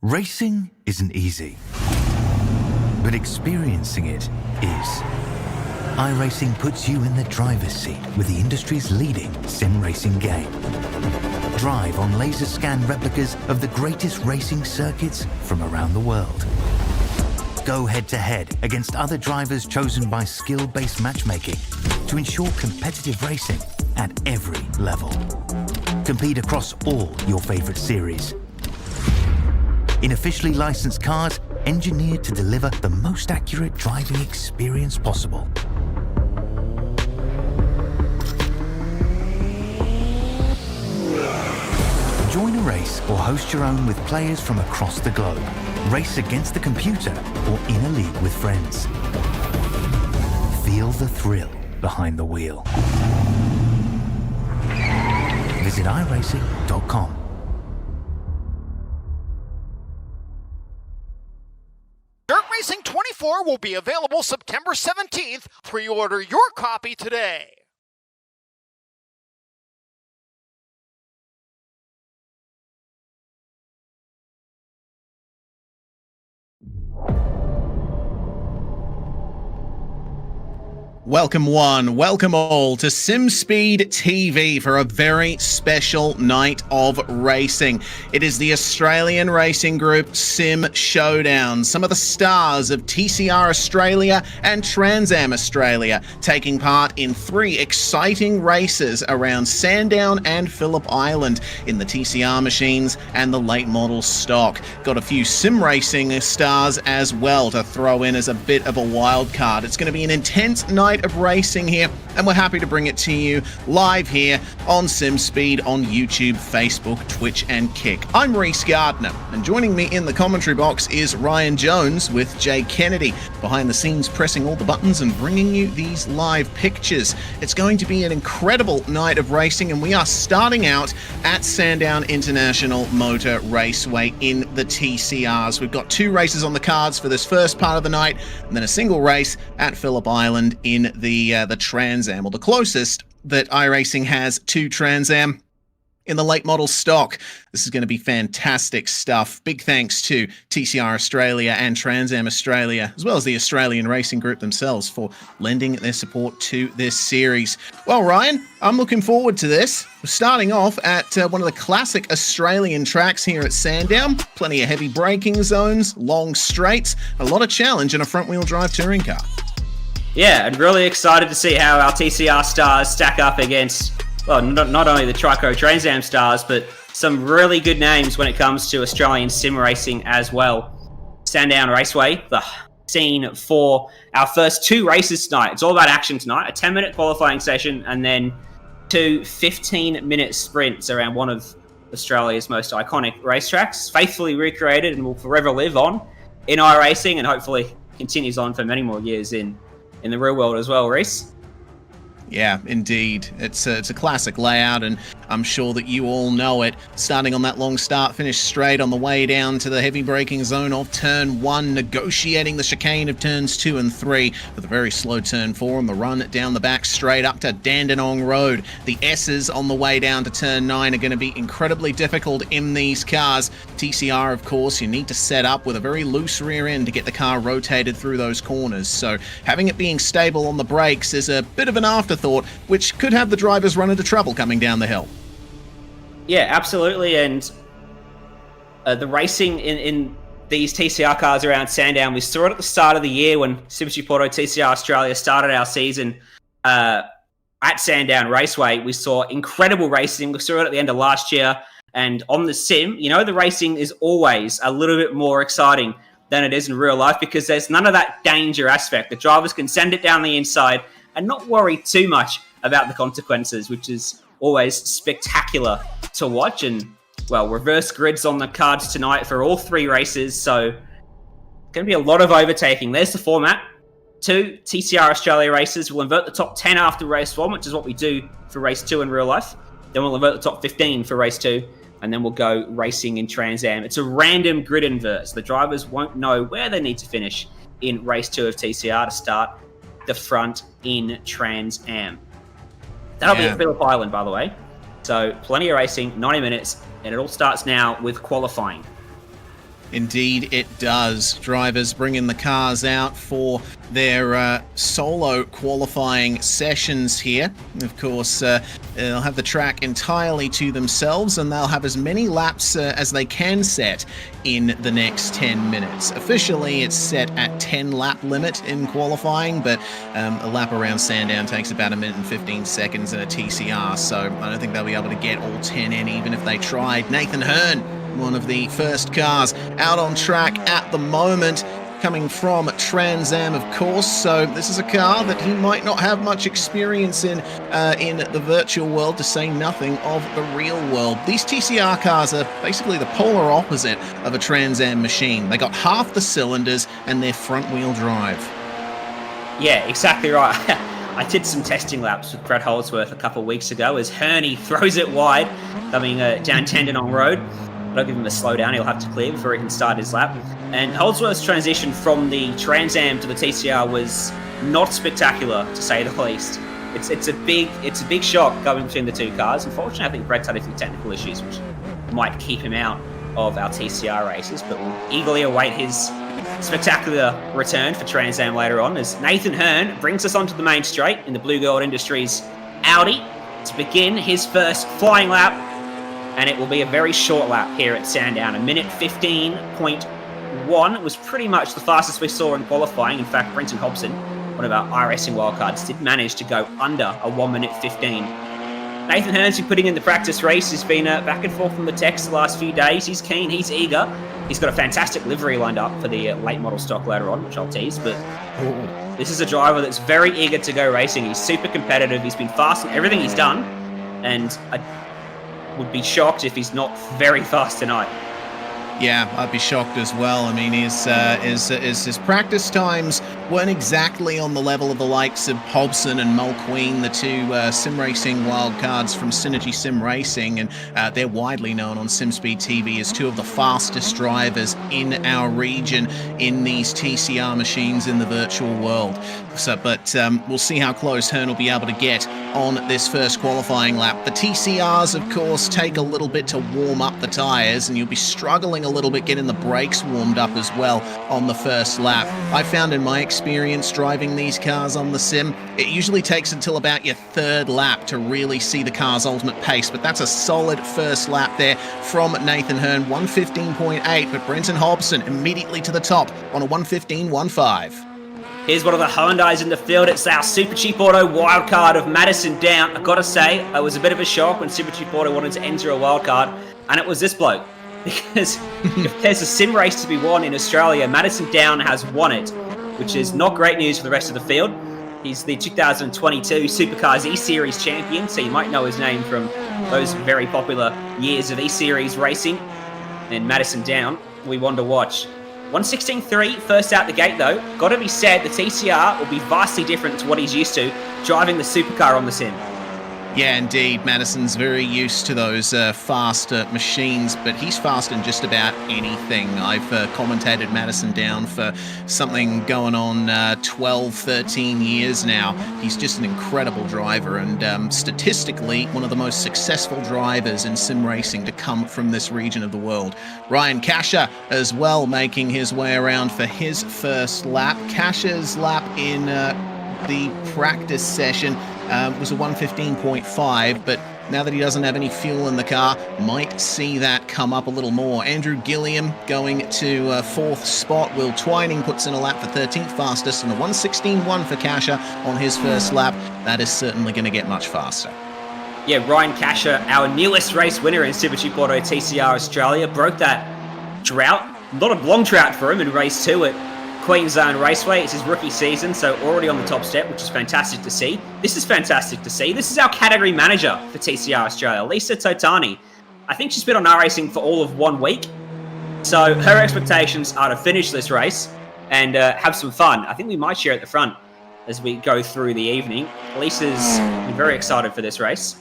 Racing isn't easy, but experiencing it is. iRacing puts you in the driver's seat with the industry's leading sim racing game. Drive on laser scan replicas of the greatest racing circuits from around the world. Go head-to-head against other drivers chosen by skill-based matchmaking to ensure competitive racing at every level. Compete across all your favorite series. In officially licensed cars, engineered to deliver the most accurate driving experience possible. Join a race or host your own with players from across the globe. Race against the computer or in a league with friends. Feel the thrill behind the wheel. Visit iRacing.com. Dirt Racing 24 will be available September 17th. Pre-order your copy today. Welcome one, welcome all to SimSpeed TV for a very special night of racing. It is the Australian racing group Sim Showdown. Some of the stars of TCR Australia and Trans Am Australia taking part in 3 exciting races around Sandown and Phillip Island in the TCR machines and the late model stock. Got a few sim racing stars as well to throw in as a bit of a wild card. It's going to be an intense night of racing here, and we're happy to bring it to you live here on SimSpeed on YouTube, Facebook, Twitch, and Kick. I'm Reese Gardner, and joining me in the commentary box is Ryan Jones with Jay Kennedy, behind the scenes pressing all the buttons and bringing you these live pictures. It's going to be an incredible night of racing, and we are starting out at Sandown International Motor Raceway in the TCRs. We've got 2 races on the cards for this first part of the night, and then a single race at Phillip Island in the Trans Am, or the closest that iRacing has to Trans Am in the late model stock. This is going to be fantastic stuff. Big thanks to TCR Australia and Trans Am Australia, as well as the Australian Racing Group themselves, for lending their support to this series. Well, Ryan, I'm looking forward to this. We're starting off at one of the classic Australian tracks here at Sandown. Plenty of heavy braking zones, long straights, a lot of challenge in a front-wheel drive touring car. Yeah, and really excited to see how our TCR stars stack up against, well, not only the Trico Trans Am stars, but some really good names when it comes to Australian sim racing as well. Sandown Raceway, the scene for our first 2 races tonight. It's all about action tonight. A 10-minute qualifying session and then 2 15-minute sprints around one of Australia's most iconic racetracks, faithfully recreated and will forever live on in iRacing, and hopefully continues on for many more years in the real world as well, Reese. Yeah, indeed. It's a classic layout, and I'm sure that you all know it. Starting on that long start, finish straight on the way down to the heavy braking zone of turn 1, negotiating the chicane of turns 2 and 3 with a very slow turn 4 on the run down the back straight up to Dandenong Road. The S's on the way down to turn 9 are going to be incredibly difficult in these cars. TCR, of course, you need to set up with a very loose rear end to get the car rotated through those corners, so having it being stable on the brakes is a bit of an afterthought, which could have the drivers run into trouble coming down the hill. Yeah, absolutely. And the racing in these TCR cars around Sandown, we saw it at the start of the year when Simsy Porto TCR Australia started our season at Sandown Raceway. We saw incredible racing. We saw it at the end of last year. And on the sim, you know, the racing is always a little bit more exciting than it is in real life because there's none of that danger aspect. The drivers can send it down the inside and not worry too much about the consequences, which is always spectacular to watch. And, well, reverse grids on the cards tonight for all 3 races, so going to be a lot of overtaking. There's the format. 2 TCR Australia races. We'll invert the top 10 after race 1, which is what we do for race 2 in real life. Then we'll invert the top 15 for race 2, and then we'll go racing in Trans Am. It's a random grid invert, so the drivers won't know where they need to finish in race 2 of TCR to start the front in Trans Am. That'll be at Phillip Island, by the way. So plenty of racing, 90 minutes, and it all starts now with qualifying. Indeed, it does. Drivers bringing the cars out for their solo qualifying sessions here. Of course, they'll have the track entirely to themselves, and they'll have as many laps as they can set in the next 10 minutes. Officially, it's set at 10 lap limit in qualifying, but a lap around Sandown takes about 1 minute and 15 seconds in a TCR, so I don't think they'll be able to get all 10 in, even if they tried. Nathan Hearn, one of the first cars out on track at the moment, coming from Trans Am, of course, so this is a car that he might not have much experience in the virtual world, to say nothing of the real world. These TCR cars are basically the polar opposite of a Trans Am machine. They got half the cylinders and they're front-wheel drive. Yeah, exactly right. I did some testing laps with Brett Holdsworth a couple of weeks ago as Herney throws it wide, coming down Dandenong Road. I'll give him a slowdown, he'll have to clear before he can start his lap. And Holdsworth's transition from the Trans Am to the TCR was not spectacular, to say the least. It's a big shock going between the two cars. Unfortunately, I think Brett's had a few technical issues which might keep him out of our TCR races, but we'll eagerly await his spectacular return for Trans Am later on as Nathan Hearn brings us onto the main straight in the Blue Gold Industries Audi to begin his first flying lap. And it will be a very short lap here at Sandown. 1:15.1 was pretty much the fastest we saw in qualifying. In fact, Brenton Hobson, one of our iRacing wildcards, did manage to go under a 1:15. Nathan Hearn's been putting in the practice race. He's been back and forth from the text the last few days. He's keen, he's eager. He's got a fantastic livery lined up for the late model stock later on, which I'll tease. But this is a driver that's very eager to go racing. He's super competitive. He's been fast in everything he's done. And I would be shocked if he's not very fast tonight. Yeah, I'd be shocked as well. I mean, his practice times weren't exactly on the level of the likes of Hobson and Mulqueen, the two sim racing wildcards from Synergy Sim Racing, and they're widely known on SimSpeed TV as two of the fastest drivers in our region in these TCR machines in the virtual world. So, but we'll see how close Hearn will be able to get on this first qualifying lap. The TCRs, of course, take a little bit to warm up the tyres, and you'll be struggling a little bit getting the brakes warmed up as well on the first lap. I found in my experience driving these cars on the sim, it usually takes until about your third lap to really see the car's ultimate pace, but that's a solid first lap there from Nathan Hearn. 1:15.8, but Brenton Hobson immediately to the top on a 1:15.15. Here's one of the Hyundais in the field. It's our Super Cheap Auto wildcard of Madison Down. I gotta say, it was a bit of a shock when Super Cheap Auto wanted to enter a wildcard, and it was this bloke. Because if there's a sim race to be won in Australia, Madison Down has won it, which is not great news for the rest of the field. He's the 2022 Supercars E-Series champion, so you might know his name from those very popular years of E-Series racing. And Madison Down, we want to watch. 1:16.3, first out the gate though. Got to be said, the TCR will be vastly different to what he's used to driving the supercar on the sim. Yeah, indeed. Madison's very used to those faster machines, but he's fast in just about anything. I've commentated Madison Down for something going on 12, 13 years now. He's just an incredible driver and statistically one of the most successful drivers in sim racing to come from this region of the world. Ryan Kasha as well making his way around for his first lap. Kasha's lap in the practice session was a 1:15.5, but now that he doesn't have any fuel in the car, might see that come up a little more. Andrew Gilliam going to fourth spot. Will Twining puts in a lap for 13th fastest, and a 1:16.1 for Kasha on his first lap. That is certainly going to get much faster. Yeah, Ryan Kasha, our newest race winner in Super Cheap Auto TCR Australia, broke that drought. Not a long drought for him in race 2 at Queensland Raceway. It's his rookie season, so already on the top step, which is fantastic to see. This is fantastic to see. This is our category manager for TCR Australia, Lisa Totani. I think she's been on iRacing for all of 1 week, so her expectations are to finish this race and have some fun. I think we might share at the front as we go through the evening. Lisa's been very excited for this race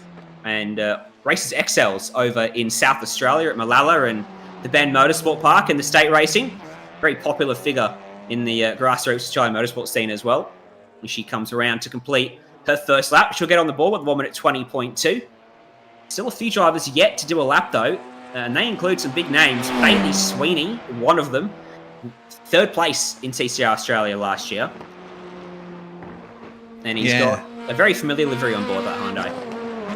and races XLs over in South Australia at Malala and the Bend Motorsport Park and the state racing. Very popular figure in the grassroots Australian motorsport scene as well. And she comes around to complete her first lap. She'll get on the board with 1 minute 20.2. Still a few drivers yet to do a lap, though, and they include some big names. Bailey Sweeney, one of them, 3rd place in TCR Australia last year. And he's got a very familiar livery on board, that Hyundai.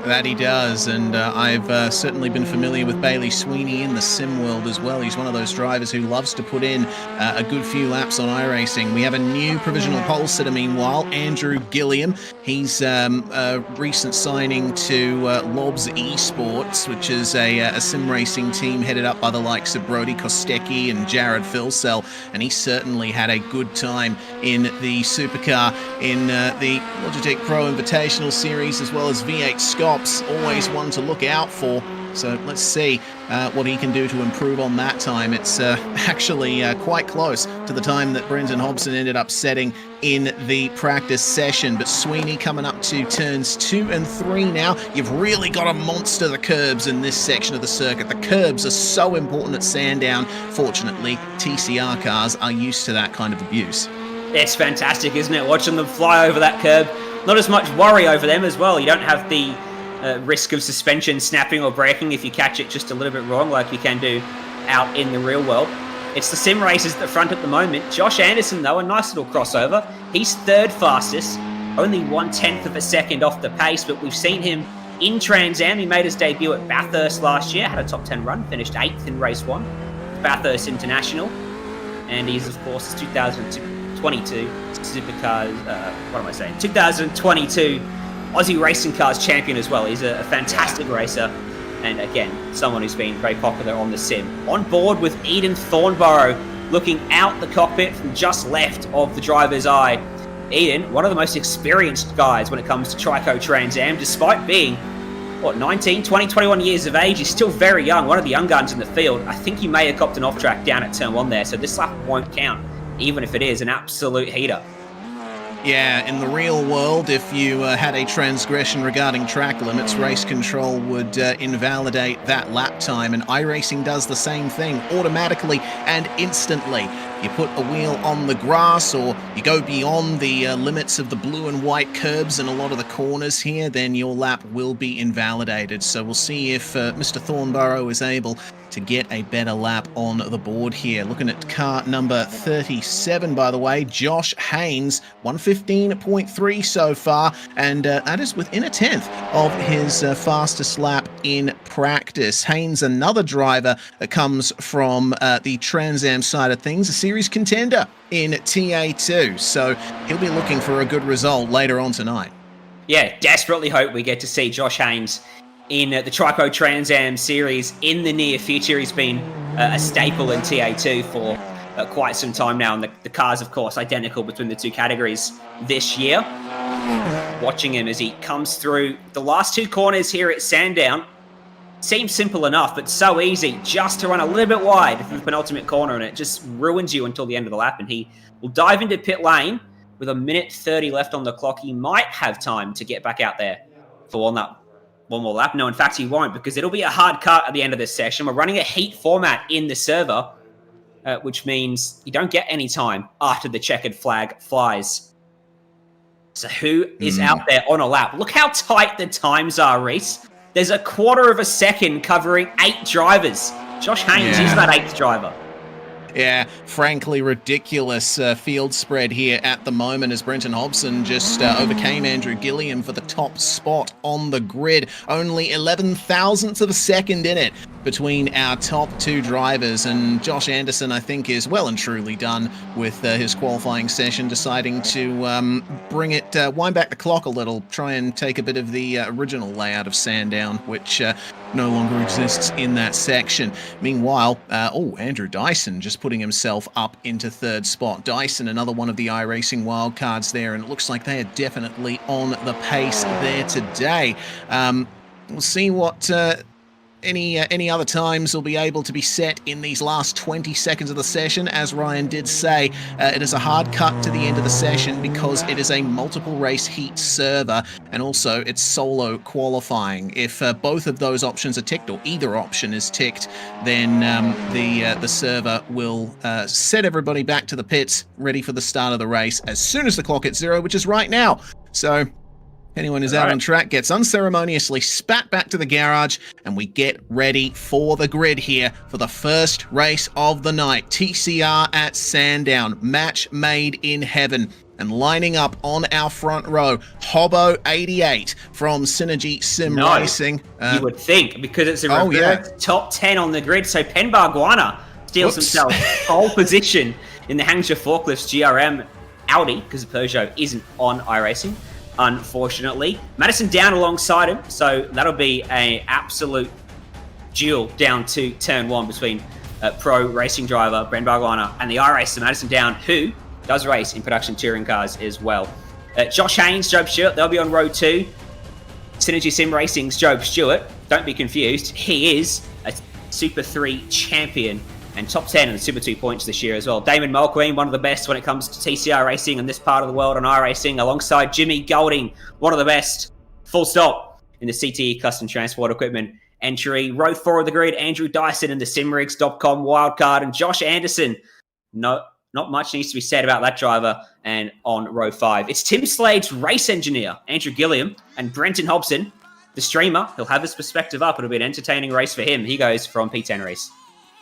That he does, and I've certainly been familiar with Bailey Sweeney in the sim world as well. He's one of those drivers who loves to put in a good few laps on iRacing. We have a new provisional pole sitter, meanwhile, Andrew Gilliam. He's a recent signing to Lobs Esports, which is a sim racing team headed up by the likes of Brody Kostecki and Jared Filsell, and he certainly had a good time in the supercar in the Logitech Pro Invitational Series, as well as V8 Scott. Always one to look out for. So let's see what he can do to improve on that time. It's actually quite close to the time that Brendan Hobson ended up setting in the practice session. But Sweeney coming up to turns 2 and 3 now. You've really got to monster the curbs in this section of the circuit. The curbs are so important at Sandown. Fortunately, TCR cars are used to that kind of abuse. It's fantastic, isn't it? Watching them fly over that curb. Not as much worry over them as well. You don't have the risk of suspension snapping or breaking if you catch it just a little bit wrong, like you can do out in the real world. It's the sim racers at the front at the moment. Josh Anderson, though, a nice little crossover. He's 3rd fastest, only 1/10 of a second off the pace, but we've seen him in Trans Am. He made his debut at Bathurst last year, had a top 10 run, finished 8th in race 1, Bathurst International, and he's, of course, 2022 supercars, 2022 Aussie Racing Cars champion as well. He's a fantastic racer, and again, someone who's been very popular on the sim. On board with Eden Thornborough, looking out the cockpit from just left of the driver's eye. Eden, one of the most experienced guys when it comes to Trico Trans Am, despite being, 19, 20, 21 years of age. He's still very young, one of the young guns in the field. I think he may have copped an off track down at turn 1 there, so this lap won't count, even if it is an absolute heater. Yeah, in the real world, if you had a transgression regarding track limits, race control would invalidate that lap time, and iRacing does the same thing automatically and instantly. You put a wheel on the grass or you go beyond the limits of the blue and white curbs in a lot of the corners here, then your lap will be invalidated. So we'll see if Mr. Thornborough is able to get a better lap on the board here. Looking at car number 37, by the way, Josh Haynes, 115.3 so far, and that is within 1/10 of his fastest lap in practice. Haynes, another driver that comes from the Trans Am side of things, a series contender in TA2, so he'll be looking for a good result later on tonight. Yeah, desperately hope we get to see Josh Haynes in the Trico Trans Am series in the near future. He's been a staple in TA2 for quite some time now, and the cars, of course, identical between the two categories this year. Watching him as he comes through the last 2 corners here at Sandown. Seems simple enough, but so easy just to run a little bit wide from the penultimate corner, and it just ruins you until the end of the lap, and he will dive into pit lane with 1:30 left on the clock. He might have time to get back out there for one more lap. No, in fact, he won't, because it'll be a hard cut at the end of this session. We're running a heat format in the server, which means you don't get any time after the checkered flag flies. So who is out there on a lap? Look how tight the times are, Reese. There's a 1/4 of a second covering 8 drivers. Josh Haynes is that 8th driver. Yeah, frankly ridiculous field spread here at the moment as Brenton Hobson just overcame Andrew Gilliam for the top spot on the grid. Only 11 thousandths of a second in it between our top 2 drivers, and Josh Anderson, I think, is well and truly done with his qualifying session, deciding to bring it, wind back the clock a little, try and take a bit of the original layout of Sandown, which no longer exists in that section. Meanwhile, Andrew Dyson just putting himself up into 3rd spot. Dyson, another one of the iRacing wildcards there, and it looks like they are definitely on the pace there today. We'll see what any other times will be able to be set in these last 20 seconds of the session. As Ryan did say, it is a hard cut to the end of the session because it is a multiple race heat server, and also it's solo qualifying. If both of those options are ticked, or either option is ticked, then the server will set everybody back to the pits, ready for the start of the race as soon as the clock hits 0, which is right now. So Anyone who's out on track gets unceremoniously spat back to the garage, and we get ready for the grid here for the first race of the night. TCR at Sandown, match made in heaven. And lining up on our front row, Hobo88 from Synergy Sim Racing. You would think, because it's a reverse top 10 on the grid, so Pen Barguana steals himself pole position in the Hangzhou Forklifts GRM Audi, because the Peugeot isn't on iRacing, unfortunately. Madison down alongside him, so that'll be an absolute duel down to turn 1 between pro racing driver Bren Barguana and the iRacer Madison Down, who does race in production touring cars as well. Josh Haynes, Job Stewart, they'll be on row 2. Synergy Sim Racing's Job Stewart, don't be confused, he is a Super 3 champion and top 10 in the Super 2 points this year as well. Damon Mulqueen, one of the best when it comes to TCR racing in this part of the world on iRacing, alongside Jimmy Golding, one of the best, full stop, in the CTE custom transport equipment entry. Row 4 of the grid, Andrew Dyson in the simrigs.com wildcard, and Josh Anderson. Not much needs to be said about that driver. And on row 5, it's Tim Slade's race engineer, Andrew Gilliam, and Brenton Hobson, the streamer. He'll have his perspective up. It'll be an entertaining race for him. He goes from P10 race.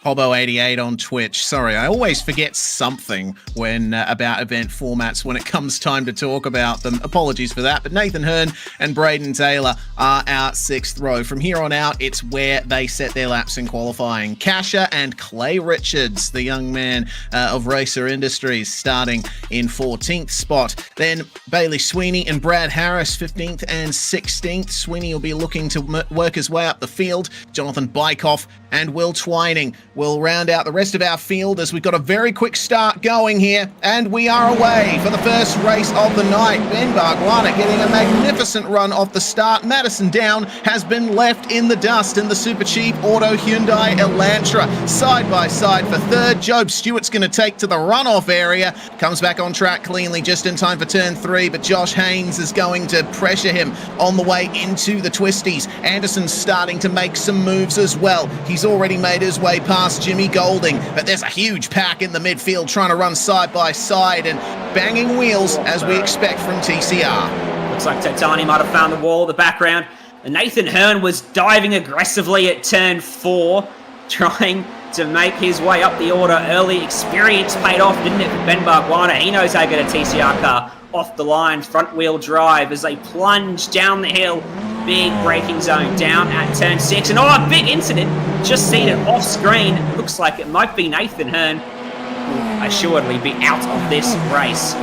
Hobo88 on Twitch. Sorry, I always forget something when about event formats when it comes time to talk about them. Apologies for that. But Nathan Hearn and Braden Taylor are our 6th row. From here on out, it's where they set their laps in qualifying. Kasha and Clay Richards, the young man of Racer Industries, starting in 14th spot. Then Bailey Sweeney and Brad Harris, 15th and 16th. Sweeney will be looking to work his way up the field. Jonathan Bykoff and Will Twining will round out the rest of our field as we've got a very quick start going here, and we are away for the first race of the night. Ben Barguana getting a magnificent run off the start. Madison Down has been left in the dust in the super cheap auto Hyundai Elantra. Side by side for 3rd. Job Stewart's going to take to the runoff area, comes back on track cleanly just in time for turn 3, but Josh Haynes is going to pressure him on the way into the twisties. Anderson's starting to make some moves as well. He's already made his way past Jimmy Golding, but there's a huge pack in the midfield trying to run side by side and banging wheels as we expect from TCR. Looks like Totani might have found the wall in the background. And Nathan Hearn was diving aggressively at turn 4, trying to make his way up the order early. Experience paid off, didn't it, for Ben Barguana? He knows how to get a TCR car off the line, front wheel drive as they plunge down the hill. Big braking zone down at turn 6. And a big incident. Just seen it off screen. Looks like it might be Nathan Hearn, who will assuredly be out of this race.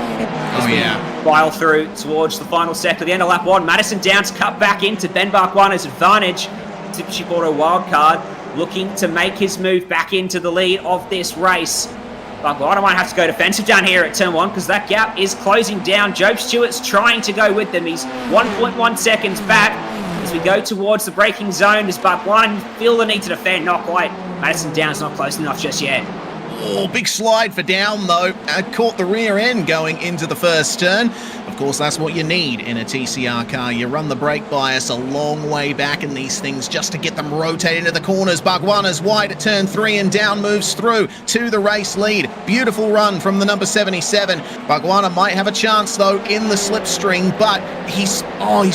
File through towards the final sector. The end of lap 1. Madison Downs cut back into Ben Barguana's advantage. Super Auto wildcard looking to make his move back into the lead of this race. Barguana might have to go defensive down here at turn 1 because that gap is closing down. Job Stewart's trying to go with them. He's 1.1 seconds back as we go towards the braking zone. Does Barguana feel the need to defend? Not quite. Madison Down's not close enough just yet. Oh, big slide for Down, though. Caught the rear end going into the first turn. Of course, that's what you need in a TCR car. You run the brake bias a long way back in these things just to get them rotated into the corners. Barguana's wide at turn 3 and Down moves through to the race lead. Beautiful run from the number 77. Barguana might have a chance, though, in the slipstream, but he's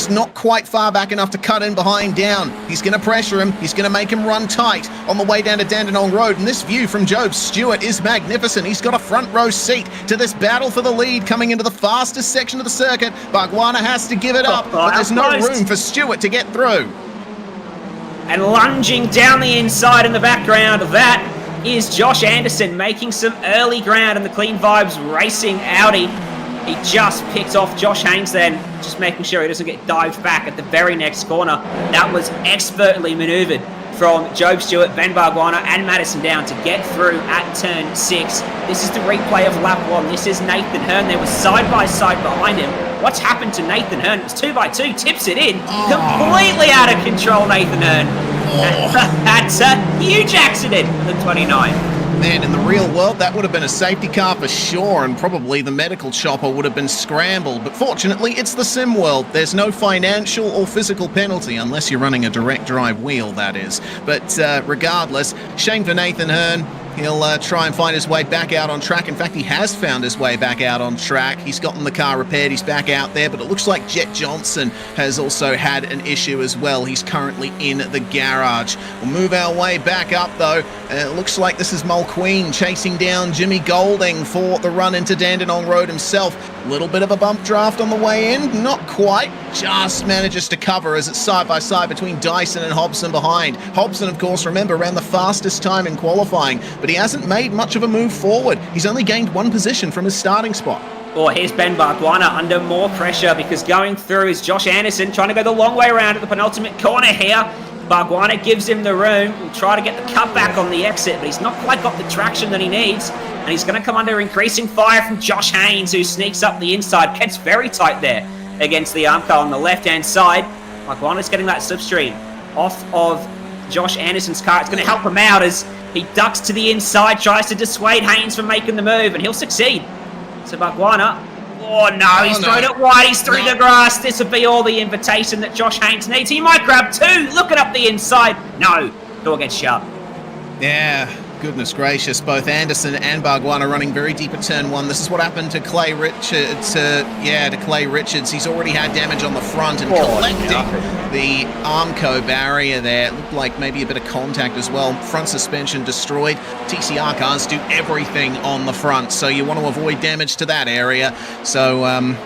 not quite far back enough to cut in behind Down. He's going to pressure him. He's going to make him run tight on the way down to Dandenong Road. And this view from Job Stewart is magnificent. He's got a front row seat to this battle for the lead coming into the fastest section of the circuit. Barguana has to give it up, but there's no room for Stewart to get through. And lunging down the inside in the background, that is Josh Anderson making some early ground in the Clean Vibes Racing Audi. He just picked off Josh Haynes then, just making sure he doesn't get dived back at the very next corner. That was expertly maneuvered from Job Stewart, Ben Barguana and Madison Down to get through at turn 6. This is the replay of lap 1. This is Nathan Hearn. They were side by side behind him. What's happened to Nathan Hearn? It's 2x2, tips it in. Completely out of control, Nathan Hearn. That's a huge accident for the 29. Man, in the real world, that would have been a safety car for sure, and probably the medical chopper would have been scrambled. But fortunately, it's the sim world. There's no financial or physical penalty, unless you're running a direct drive wheel, that is. But regardless, shame for Nathan Hearn. He'll try and find his way back out on track. In fact, he has found his way back out on track. He's gotten the car repaired. He's back out there, but it looks like Jet Johnson has also had an issue as well. He's currently in the garage. We'll move our way back up, though. It looks like this is Mulqueen chasing down Jimmy Golding for the run into Dandenong Road himself. A little bit of a bump draft on the way in. Not quite. Just manages to cover as it's side by side between Dyson and Hobson behind. Hobson, of course, remember, ran the fastest time in qualifying, but he hasn't made much of a move forward. He's only gained one position from his starting spot. Oh, here's Ben Barguana under more pressure because going through is Josh Anderson trying to go the long way around at the penultimate corner here. Barguana gives him the room. He'll try to get the cutback on the exit, but he's not quite got the traction that he needs. And he's going to come under increasing fire from Josh Haynes, who sneaks up the inside. Gets very tight there against the arm car on the left-hand side. Barguana's getting that slipstream off of Josh Anderson's car. It's going to help him out as he ducks to the inside, tries to dissuade Haynes from making the move, and he'll succeed. So Barguana, oh no, he's thrown it wide, he's through the grass. This would be all the invitation that Josh Haynes needs. He might grab two, looking up the inside. No, go against Sharp. Yeah, goodness gracious. Both Anderson and Barguana running very deep at turn one. This is what happened to Clay Richards. To Clay Richards. He's already had damage on the front and collecting the Armco barrier there. It looked like maybe a bit of contact as well. Front suspension destroyed. TCR cars do everything on the front, so you want to avoid damage to that area. So,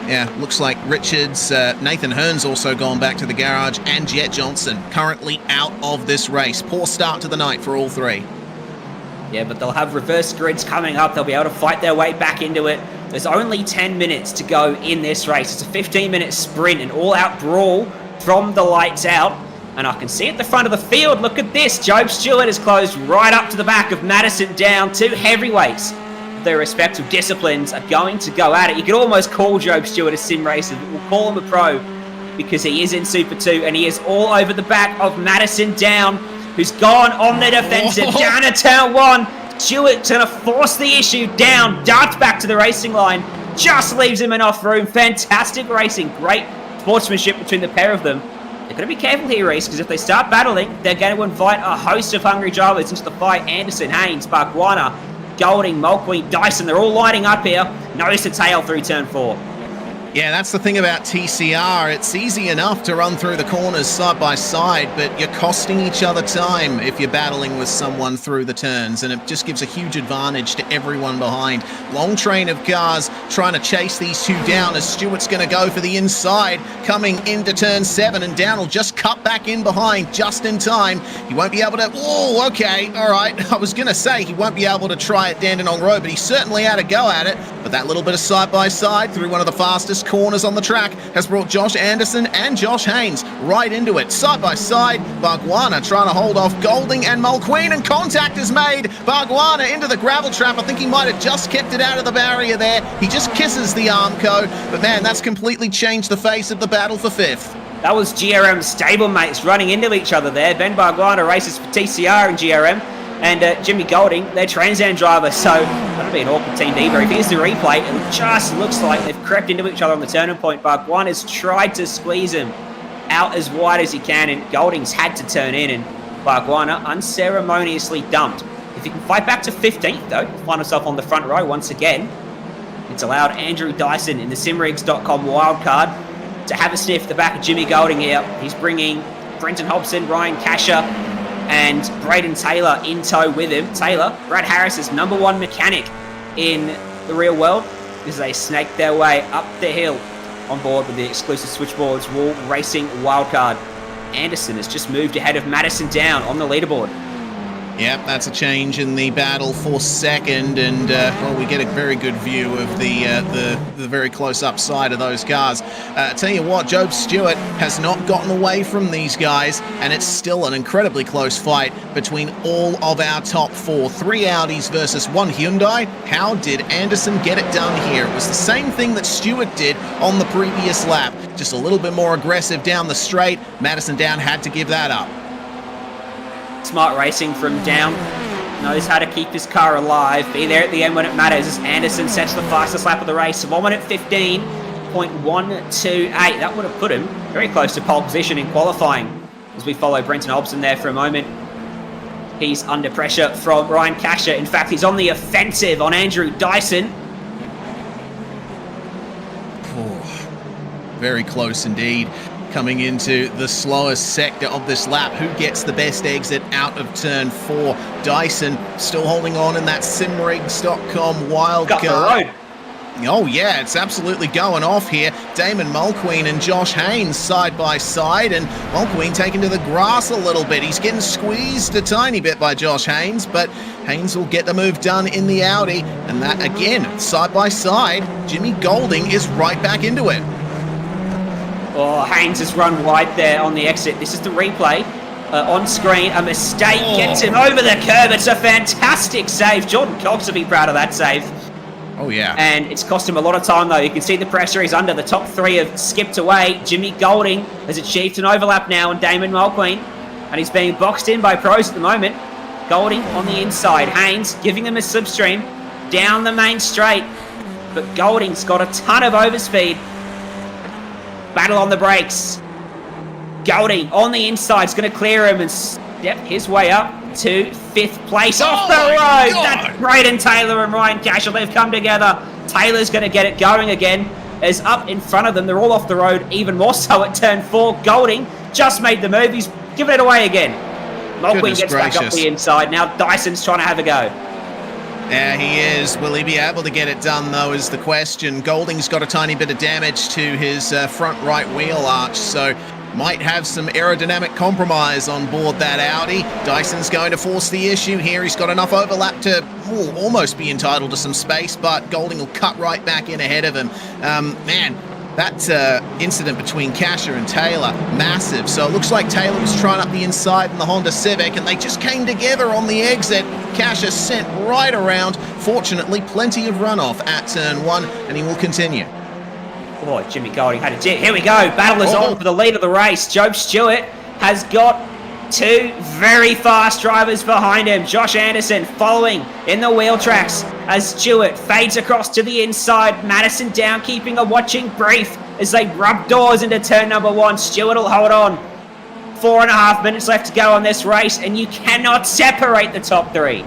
yeah, looks like Richards, Nathan Hearn's also gone back to the garage, and Jet Johnson currently out of this race. Poor start to the night for all three. Yeah, but they'll have reverse grids coming up. They'll be able to fight their way back into it. There's only 10 minutes to go in this race. It's a 15-minute sprint, an all-out brawl from the lights out. And I can see at the front of the field, look at this. Job Stewart is closed right up to the back of Madison Down. Two heavyweights of their respective disciplines are going to go at it. You could almost call Job Stewart a sim racer, but we'll call him a pro because he is in Super 2 and he is all over the back of Madison Down, who's gone on the defensive. Down to turn one. Stewart's going to force the issue down, darts back to the racing line, just leaves him enough room. Fantastic racing, great sportsmanship between the pair of them. They're going to be careful here, Reese, because if they start battling, they're going to invite a host of hungry drivers into the fight. Anderson, Haynes, Barguana, Golding, Mulqueen, Dyson, they're all lining up here. Nose to tail through turn four. Yeah, that's the thing about TCR. It's easy enough to run through the corners side by side, but you're costing each other time if you're battling with someone through the turns, and it just gives a huge advantage to everyone behind. Long train of cars trying to chase these two down as Stewart's going to go for the inside, coming into turn 7, and Down will just cut back in behind just in time. He won't be able to... Oh, okay, all right. I was going to say he won't be able to try at Dandenong Road, but he certainly had a go at it. But that little bit of side by side through one of the fastest corners on the track has brought Josh Anderson and Josh Haynes right into it. Side by side, Barguana trying to hold off Golding and Mulqueen, and contact is made. Barguana into the gravel trap. I think he might have just kept it out of the barrier there. He just kisses the Armco, but man, that's completely changed the face of the battle for 5th. That was GRM's stablemates running into each other there. Ben Barguana races for TCR and GRM, and Jimmy Golding, their Trans Am driver. So that'll be an awkward team debrief. Here's the replay. It just looks like they've crept into each other on the turning point. Barguana's tried to squeeze him out as wide as he can, and Golding's had to turn in, and Barguana unceremoniously dumped. If he can fight back to 15th, though, find himself on the front row once again, it's allowed Andrew Dyson in the simrigs.com wildcard to have a sniff at the back of Jimmy Golding here. He's bringing Brenton Hobson, Ryan Casher, and Braden Taylor in tow with him. Taylor, Brad Harris's #1 mechanic in the real world, as they snake their way up the hill on board with the exclusive Switchboards Wall Racing wildcard. Anderson has just moved ahead of Madison Down on the leaderboard. Yep, that's a change in the battle for second, and well, we get a very good view of the very close up side of those cars. Tell you what, Job Stewart has not gotten away from these guys, and it's still an incredibly close fight between all of our top 4. 3 Audis versus 1 Hyundai. How did Anderson get it done here? It was the same thing that Stewart did on the previous lap, just a little bit more aggressive down the straight. Madison Down had to give that up. Smart racing from Down. Knows how to keep his car alive. Be there at the end when it matters. As Anderson sets the fastest lap of the race. 1 minute 15.128. That would have put him very close to pole position in qualifying. As we follow Brenton Hobson there for a moment. He's under pressure from Ryan Casher. In fact, he's on the offensive on Andrew Dyson. Oh, very close indeed. Coming into the slowest sector of this lap. Who gets the best exit out of turn 4? Dyson still holding on in that simrigs.com wild Got the card. road. Oh yeah, it's absolutely going off here. Damon Mulqueen and Josh Haynes side by side, and Mulqueen taken to the grass a little bit. He's getting squeezed a tiny bit by Josh Haynes, but Haynes will get the move done in the Audi, and that again, side by side, Jimmy Golding is right back into it. Oh, Haynes has run wide there on the exit. This is the replay. On screen, a mistake gets him over the curb. It's a fantastic save. Jordan Cox will be proud of that save. Oh, yeah. And it's cost him a lot of time, though. You can see the pressure. He's under. The top 3 have skipped away. Jimmy Golding has achieved an overlap now on Damon Mulqueen, and he's being boxed in by pros at the moment. Golding on the inside. Haynes giving him a slipstream down the main straight. But Golding's got a ton of overspeed. Battle on the brakes. Golding on the inside is going to clear him and step his way up to 5th place off the road. That's Braden Taylor and Ryan Cashel. They've come together. Taylor's going to get it going again. Is up in front of them. They're all off the road, even more so at turn 4. Golding just made the move. He's giving it away again. Mulqueen gets back up the inside. Now Dyson's trying to have a go. Yeah, he is. Will he be able to get it done, though, is the question. Golding's got a tiny bit of damage to his front right wheel arch, so might have some aerodynamic compromise on board that Audi. Dyson's going to force the issue here. He's got enough overlap to almost be entitled to some space, but Golding will cut right back in ahead of him. Man, that incident between Casher and Taylor, massive. So it looks like Taylor was trying up the inside in the Honda Civic, and they just came together on the exit. Casher sent right around. Fortunately, plenty of runoff at turn 1, and he will continue. Oh, Jimmy Golding had a jet. Here we go. Battle is on for the lead of the race. Job Stewart has got 2 very fast drivers behind him. Josh Anderson following in the wheel tracks as Stewart fades across to the inside. Madison down, keeping a watching brief as they rub doors into turn number 1. Stewart will hold on. 4.5 minutes left to go on this race, and you cannot separate the top 3.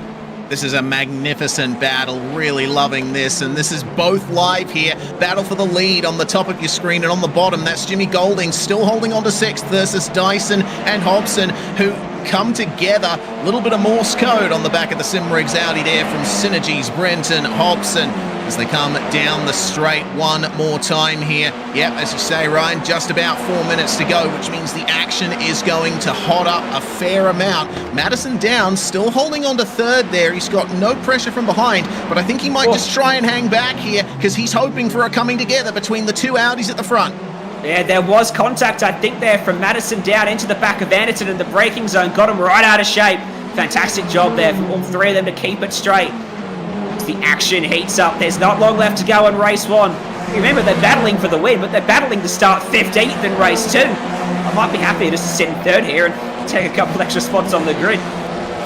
This is a magnificent battle, really loving this, and this is both live here. Battle for the lead on the top of your screen, and on the bottom, that's Jimmy Golding still holding on to 6th versus Dyson and Hobson, who come together. A little bit of Morse code on the back of the Simrigs Audi there from Synergy's Brenton Hobson as they come down the straight one more time here. Yep, as you say, Ryan, just about 4 minutes to go, which means the action is going to hot up a fair amount. Madison down, still holding on to 3rd there. He's got no pressure from behind, but I think he might just try and hang back here because he's hoping for a coming together between the 2 Audis at the front. Yeah, there was contact, I think, there from Madison down into the back of Anderton, and the braking zone got him right out of shape. Fantastic job there from all 3 of them to keep it straight. As the action heats up, there's not long left to go in race 1. Remember, they're battling for the win, but they're battling to start 15th in race 2. I might be happy just to sit in 3rd here and take a couple extra spots on the grid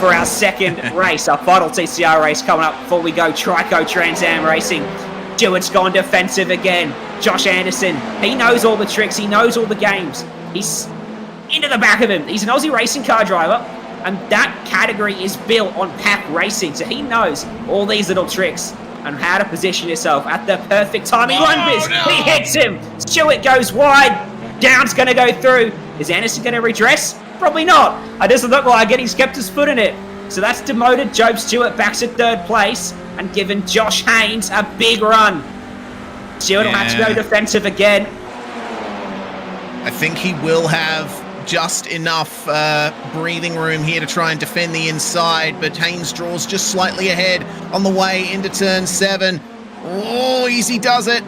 for our 2nd race, our final TCR race coming up before we go Trico Trans Am Racing. Stewart's gone defensive again. Josh Anderson, he knows all the tricks, he knows all the games. He's into the back of him. He's an Aussie racing car driver, and that category is built on pack racing, so he knows all these little tricks and how to position yourself at the perfect time. He He hits him. Stewart goes wide. Down's going to go through. Is Anderson going to redress? Probably not. It doesn't look like it. He's kept his foot in it. So that's demoted Job Stewart back to 3rd place and given Josh Haynes a big run. Stewart will have to go defensive again. I think he will have just enough breathing room here to try and defend the inside, but Haynes draws just slightly ahead on the way into turn 7. Oh, easy does it.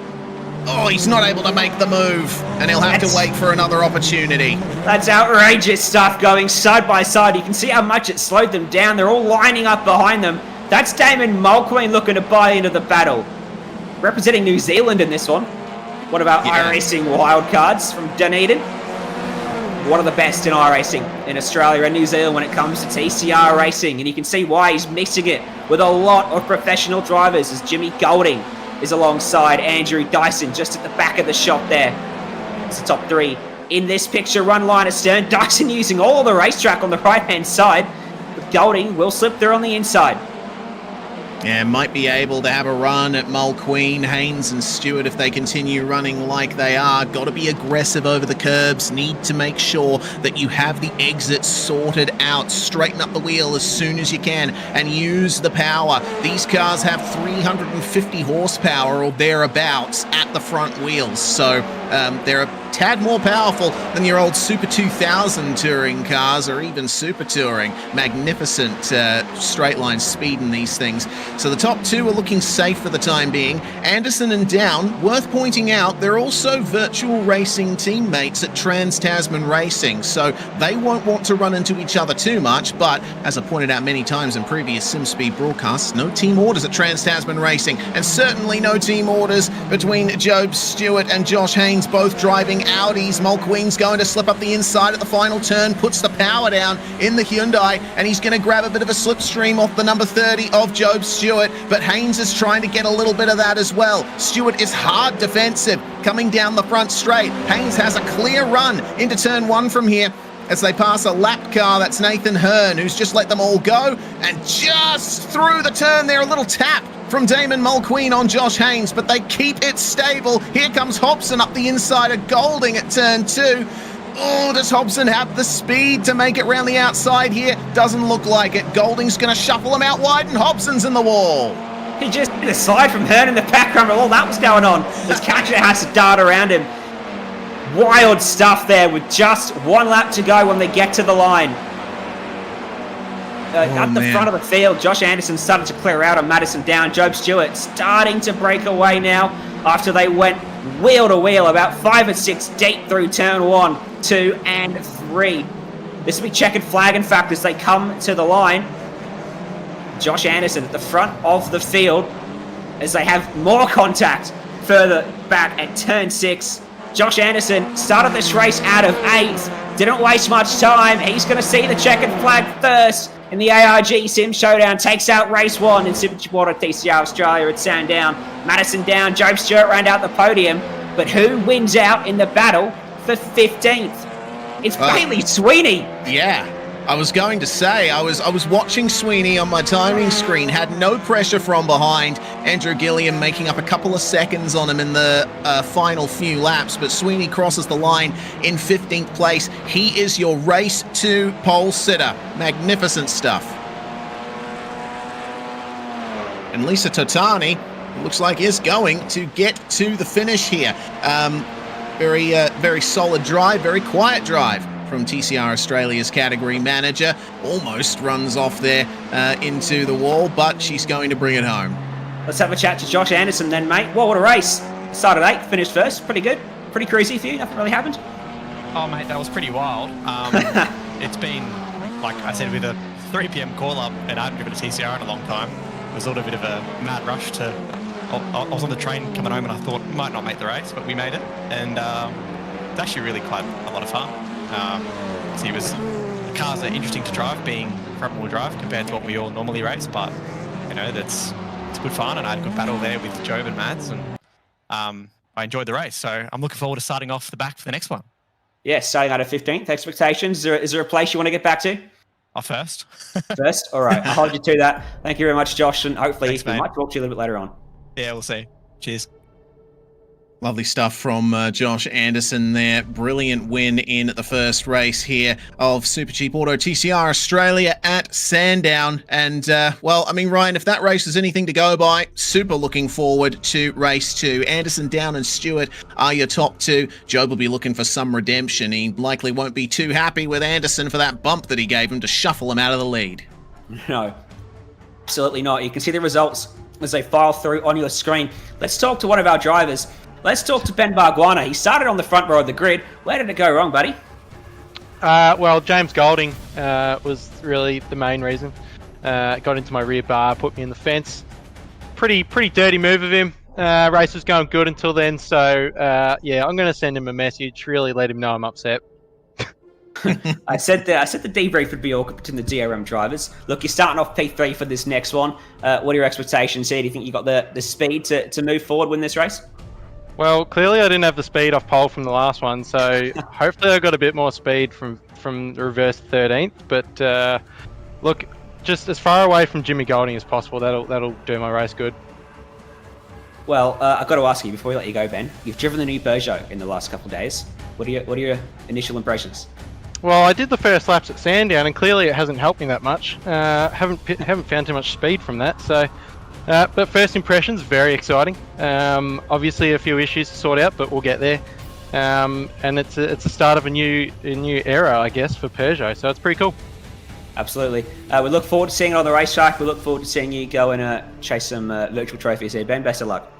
Oh, he's not able to make the move, and he'll have to wait for another opportunity. That's outrageous stuff going side by side. You can see how much it slowed them down. They're all lining up behind them. That's Damon Mulqueen looking to buy into the battle. Representing New Zealand in this one. What about iRacing wildcards from Dunedin? One of the best in iRacing in Australia and New Zealand when it comes to TCR racing. And you can see why he's mixing it with a lot of professional drivers as Jimmy Golding is alongside Andrew Dyson just at the back of the shop there. It's the top 3 in this picture. Run line astern. Dyson using all of the racetrack on the right-hand side. With Golding will slip through on the inside. Yeah, might be able to have a run at Mulqueen, Haynes and Stewart if they continue running like they are. Got to be aggressive over the curbs. Need to make sure that you have the exits sorted out. Straighten up the wheel as soon as you can and use the power. These cars have 350 horsepower or thereabouts at the front wheels, so they're a tad more powerful than your old Super 2000 touring cars or even Super Touring. Magnificent straight line speed in these things. So the top two are looking safe for the time being. Anderson and Down, worth pointing out, they're also virtual racing teammates at Trans-Tasman Racing, so they won't want to run into each other too much, but as I pointed out many times in previous SimSpeed broadcasts, no team orders at Trans-Tasman Racing, and certainly no team orders between Job Stewart and Josh Haynes, both driving Audis. Mulqueen's going to slip up the inside at the final turn, puts the power down in the Hyundai, and he's going to grab a bit of a slipstream off the number 30 of Job Stewart, but Haynes is trying to get a little bit of that as well. Stewart is hard defensive, coming down the front straight. Haynes has a clear run into turn one from here as they pass a lapped car. That's Nathan Hearn, who's just let them all go, and just through the turn there, a little tap from Damon Mulqueen on Josh Haynes, but they keep it stable. Here comes Hobson up the inside of Golding at turn two. Oh, does Hobson have the speed to make it round the outside here? Doesn't look like it. Golding's going to shuffle him out wide, and Hobson's in the wall. He just did a slide from Hearn in the background, but all that was going on as Catcher has to dart around him. Wild stuff there with just one lap to go when they get to the line. At the front of the field, Josh Anderson started to clear out on Madison Down. Job Stewart starting to break away now after they went wheel to wheel about 5 or 6 deep through turn 1, 2 and 3. This will be checkered flag, in fact, as they come to the line. Josh Anderson at the front of the field as they have more contact further back at turn 6. Josh Anderson started this race out of 8th. Didn't waste much time. He's going to see the checkered flag first in the ARG Sim Showdown. Takes out race 1 in Super Water TCR Australia at Sandown. Madison Down. Job Stewart round out the podium. But who wins out in the battle for 15th? It's Bailey Sweeney. Yeah. I was going to say, I was watching Sweeney on my timing screen, had no pressure from behind. Andrew Gilliam making up a couple of seconds on him in the final few laps, but Sweeney crosses the line in 15th place. He is your race 2 pole sitter. Magnificent stuff. And Lisa Totani, looks like, is going to get to the finish here. Very solid drive, very quiet drive from TCR Australia's category manager. Almost runs off there into the wall, but she's going to bring it home. Let's have a chat to Josh Anderson then, mate. Well, what a race. Started 8th, finished first. Pretty good. Pretty cruisy for you. Nothing really happened. Oh, mate, that was pretty wild. It's been, like I said, with a 3 p.m. call-up, and I haven't driven a TCR in a long time. It was a little bit of a mad rush to... I was on the train coming home, and I thought might not make the race, but we made it. And it's actually really quite a lot of fun. See, the cars are interesting to drive, being front-wheel drive compared to what we all normally race, but you know, it's good fun, and I had a good battle there with Job and Mads, and I enjoyed the race. So I'm looking forward to starting off the back for the next one. Yeah, starting out of 15th. Expectations? Is there a place you want to get back to? Oh, first. First? All right, I'll hold you to that. Thank you very much, Josh, and hopefully Thanks, we mate. might talk to you a little bit later on. Yeah, we'll see. Cheers. Lovely stuff from Josh Anderson there. Brilliant win in the first race here of Super Cheap Auto TCR Australia at Sandown. And, well, I mean, Ryan, if that race is anything to go by, super looking forward to race 2. Anderson, Down and Stewart are your top 2. Job will be looking for some redemption. He likely won't be too happy with Anderson for that bump that he gave him to shuffle him out of the lead. No, absolutely not. You can see the results as they file through on your screen. Let's talk to one of our drivers. Let's talk to Ben Barguana. He started on the front row of the grid. Where did it go wrong, buddy? Well, James Golding was really the main reason. Got into my rear bar, put me in the fence. Pretty dirty move of him. Race was going good until then, so yeah, I'm going to send him a message, really let him know I'm upset. I said the debrief would be awkward between the DRM drivers. Look, you're starting off P3 for this next one. What are your expectations here? Do you think you got the speed to move forward, win this race? Well, clearly I didn't have the speed off pole from the last one, so hopefully I got a bit more speed from the reverse 13th. But look, just as far away from Jimmy Golding as possible. That'll do my race good. Well, I've got to ask you before we let you go, Ben. You've driven the new Peugeot in the last couple of days. What are your initial impressions? Well, I did the first laps at Sandown, and clearly it hasn't helped me that much. Haven't found too much speed from that. So, but first impressions, very exciting. Obviously, a few issues to sort out, but we'll get there. And it's a start of a new era, I guess, for Peugeot. So it's pretty cool. Absolutely. We look forward to seeing it on the racetrack. We look forward to seeing you go and chase some virtual trophies here, Ben. Best of luck.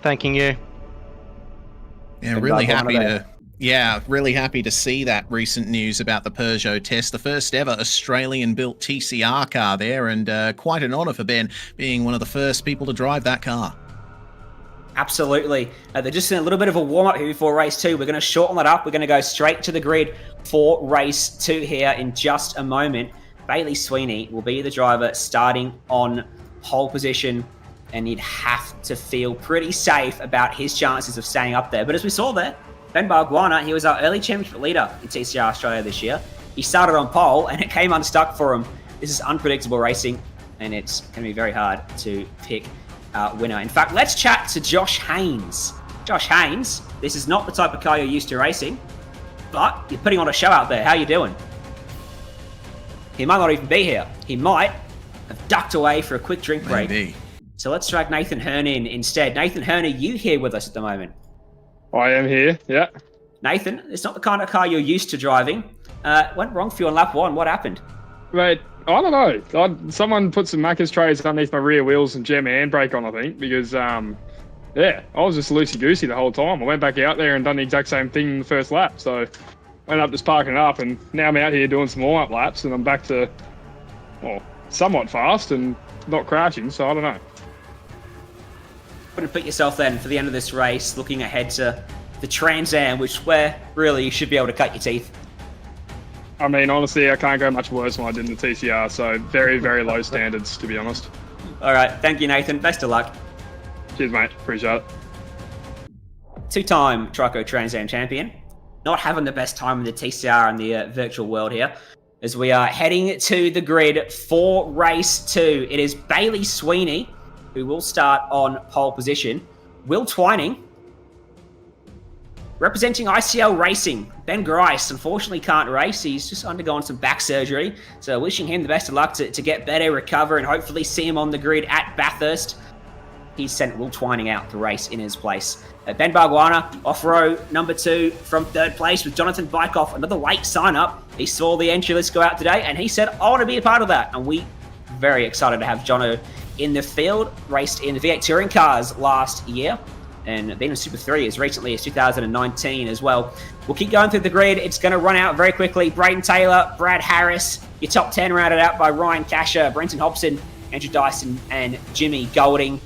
Thanking you. Yeah, really happy to see that recent news about the Peugeot test, the first ever Australian-built TCR car there, and quite an honour for Ben being one of the first people to drive that car. Absolutely. They're just in a little bit of a warm-up here before race 2. We're going to shorten that up. We're going to go straight to the grid for race 2 here in just a moment. Bailey Sweeney will be the driver starting on pole position, and he'd have to feel pretty safe about his chances of staying up there. But as we saw there, Ben Barguana, he was our early championship leader in TCR Australia this year. He started on pole, and it came unstuck for him. This is unpredictable racing, and it's going to be very hard to pick a winner. In fact, let's chat to Josh Haynes. Josh Haynes, this is not the type of car you're used to racing, but you're putting on a show out there. How you doing? He might not even be here. He might have ducked away for a quick drink break. Maybe. So let's drag Nathan Hearn in instead. Nathan Hearn, are you here with us at the moment? I am here, yeah. Nathan, it's not the kind of car you're used to driving. Went wrong for you on lap 1. What happened? Mate, I don't know. Someone put some Macca's trays underneath my rear wheels and jammed my handbrake on, I think, because, I was just loosey-goosey the whole time. I went back out there and done the exact same thing in the first lap, so I ended up just parking it up, and now I'm out here doing some warm-up laps, and I'm back to, somewhat fast and not crashing, so I don't know. Going to put yourself then for the end of this race, looking ahead to the Trans Am, which where really you should be able to cut your teeth. I mean, honestly, I can't go much worse than I did in the TCR, so very, very low standards, to be honest. All right, thank you, Nathan. Best of luck. Cheers, mate. Appreciate it. Two-time Trico Trans Am champion. Not having the best time in the TCR and the virtual world here. As we are heading to the grid for race 2, it is Bailey Sweeney who will start on pole position. Will Twining, representing ICL Racing. Ben Grice unfortunately can't race. He's just undergone some back surgery. So wishing him the best of luck to get better, recover, and hopefully see him on the grid at Bathurst. He's sent Will Twining out to race in his place. Ben Barguana, off-row number 2 from 3rd place with Jonathan Bykoff. Another late sign-up. He saw the entry list go out today, and he said, I want to be a part of that. And we very excited to have Jono in the field. Raced in the V8 Touring cars last year, and been in Super 3 as recently as 2019 as well. We'll keep going through the grid. It's going to run out very quickly. Brayden Taylor, Brad Harris, your top 10 rounded out by Ryan Casher, Brenton Hobson, Andrew Dyson, and Jimmy Golding.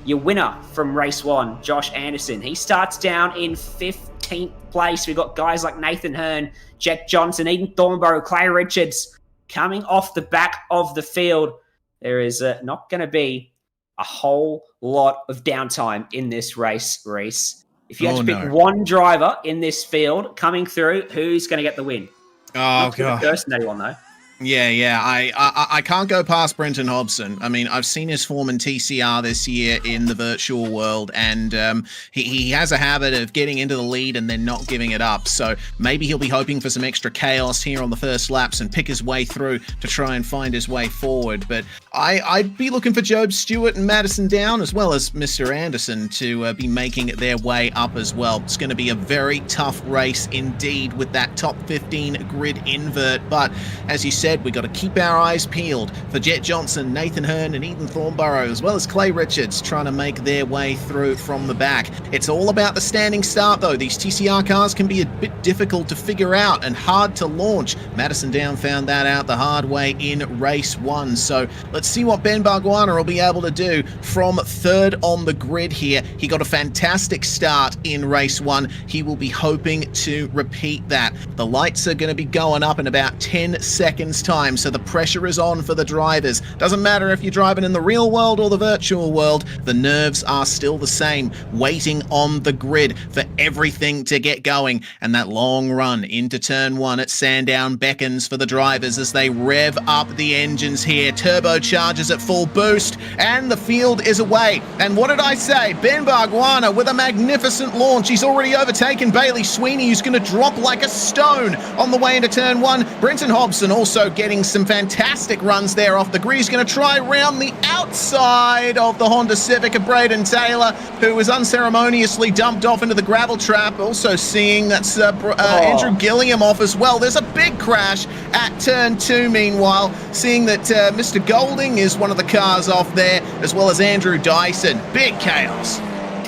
Your winner from race 1, Josh Anderson. He starts down in 15th place. We've got guys like Nathan Hearn, Jack Johnson, Eden Thornborough, Clay Richards coming off the back of the field. There is not going to be a whole lot of downtime in this race, Reese. If you had to pick one driver in this field coming through, who's going to get the win? Oh, God. First, anyone, though. Yeah. I can't go past Brenton Hobson. I mean, I've seen his form in TCR this year in the virtual world, and he has a habit of getting into the lead and then not giving it up. So maybe he'll be hoping for some extra chaos here on the first laps and pick his way through to try and find his way forward. But I'd be looking for Job Stewart and Madison Down, as well as Mr. Anderson, to be making their way up as well. It's going to be a very tough race indeed with that top 15 grid invert. But as you said, we got to keep our eyes peeled for Jet Johnson, Nathan Hearn, and Eden Thornborough, as well as Clay Richards, trying to make their way through from the back. It's all about the standing start, though. These TCR cars can be a bit difficult to figure out and hard to launch. Madison Down found that out the hard way in race 1. So let's see what Ben Barguana will be able to do from 3rd on the grid here. He got a fantastic start in race 1. He will be hoping to repeat that. The lights are going to be going up in about 10 seconds experience time, so the pressure is on for the drivers. Doesn't matter if you're driving in the real world or the virtual world, the nerves are still the same, waiting on the grid for everything to get going. And that long run into turn 1 at Sandown beckons for the drivers as they rev up the engines here. Turbochargers at full boost, and the field is away. And what did I say? Ben Bargwanna with a magnificent launch. He's already overtaken Bailey Sweeney, who's going to drop like a stone on the way into turn 1. Brenton Hobson also getting some fantastic runs there off the grid. He's going to try round the outside of the Honda Civic of Braden Taylor, who was unceremoniously dumped off into the gravel trap. Also seeing that's Andrew Gilliam off as well. There's a big crash at turn 2 meanwhile, seeing that Mr. Golding is one of the cars off there, as well as Andrew Dyson. Big chaos.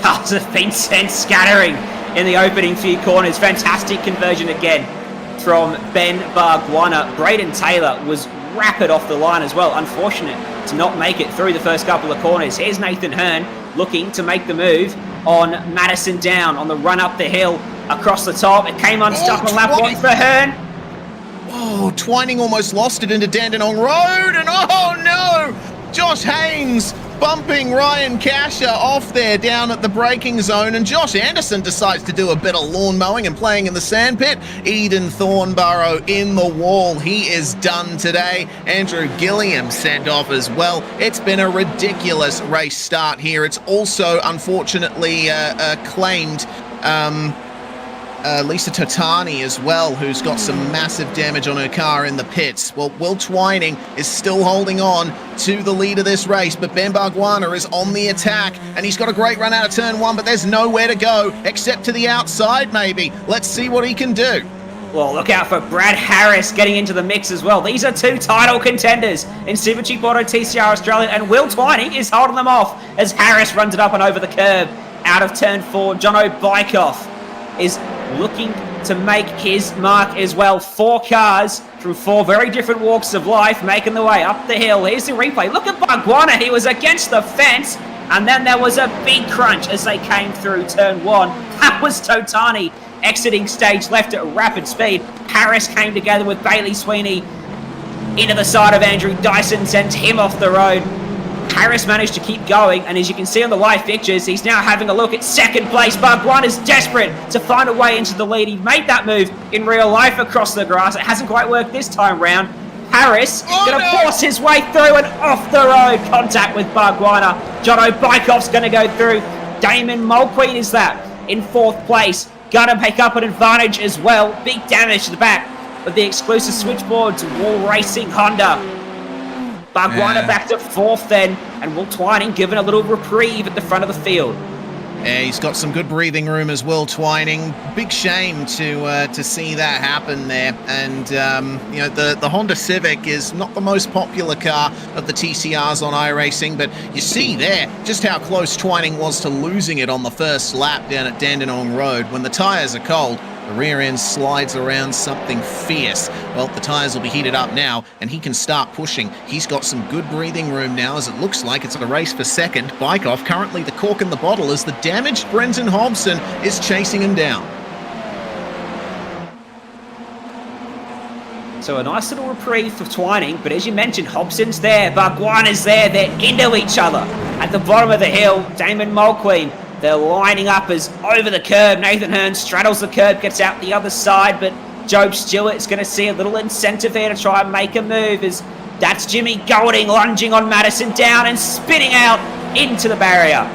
Cars have been sent scattering in the opening few corners. Fantastic conversion again from Ben Bargwanna. Braden Taylor was rapid off the line as well. Unfortunate to not make it through the first couple of corners. Here's Nathan Hearn looking to make the move on Madison Down on the run up the hill across the top. It came unstuck on lap 1 for Hearn. Oh, Twining almost lost it into Dandenong Road, and oh no! Josh Haynes bumping Ryan Casher off there down at the braking zone, and Josh Anderson decides to do a bit of lawn mowing and playing in the sandpit. Eden Thornborough in the wall. He is done today. Andrew Gilliam sent off as well. It's been a ridiculous race start here. It's also unfortunately claimed Lisa Totani as well, who's got some massive damage on her car in the pits. Well, Will Twining is still holding on to the lead of this race, but Ben Bargwanna is on the attack, and he's got a great run out of turn 1, but there's nowhere to go except to the outside maybe. Let's see what he can do. Well, look out for Brad Harris getting into the mix as well. These are 2 title contenders in Super Cheap Auto TCR Australia, and Will Twining is holding them off as Harris runs it up and over the curb out of turn 4. Jono Bykoff is looking to make his mark as well. 4 cars from 4 very different walks of life making the way up the hill. Here's the replay. Look at Bargwanna. He was against the fence, and then there was a big crunch as they came through turn 1. That was Totani exiting stage left at rapid speed. Harris came together with Bailey Sweeney into the side of Andrew Dyson, sent him off the road. Harris managed to keep going, and as you can see on the live pictures, he's now having a look at second place. Bargwanna is desperate to find a way into the lead. He made that move in real life across the grass. It hasn't quite worked this time round. Harris going to force his way through and off the road. Contact with Bargwanna. Jono Bykoff's going to go through. Damon Mulqueen is that in 4th place. Going to make up an advantage as well. Big damage to the back of the exclusive switchboard to Wall Racing Honda. Bargwanna back to 4th then, and Will Twining given a little reprieve at the front of the field. Yeah, he's got some good breathing room as well, Twining. Big shame to see that happen there. And you know, the Honda Civic is not the most popular car of the TCRs on iRacing, but you see there just how close Twining was to losing it on the first lap down at Dandenong Road. When the tyres are cold, the rear end slides around something fierce. Well, the tyres will be heated up now, and he can start pushing. He's got some good breathing room now, as it looks like it's a race for second. Bykoff currently the cork in the bottle as the damaged Brenton Hobson is chasing him down. So a nice little reprieve for Twining, but as you mentioned, Hobson's there, Bargwanna's there, they're into each other. At the bottom of the hill, Damon Mulqueen, they're lining up as over the curb. Nathan Hearn straddles the curb, gets out the other side, but Job Stewart's going to see a little incentive here to try and make a move as that's Jimmy Golding lunging on Madison Down and spinning out into the barrier.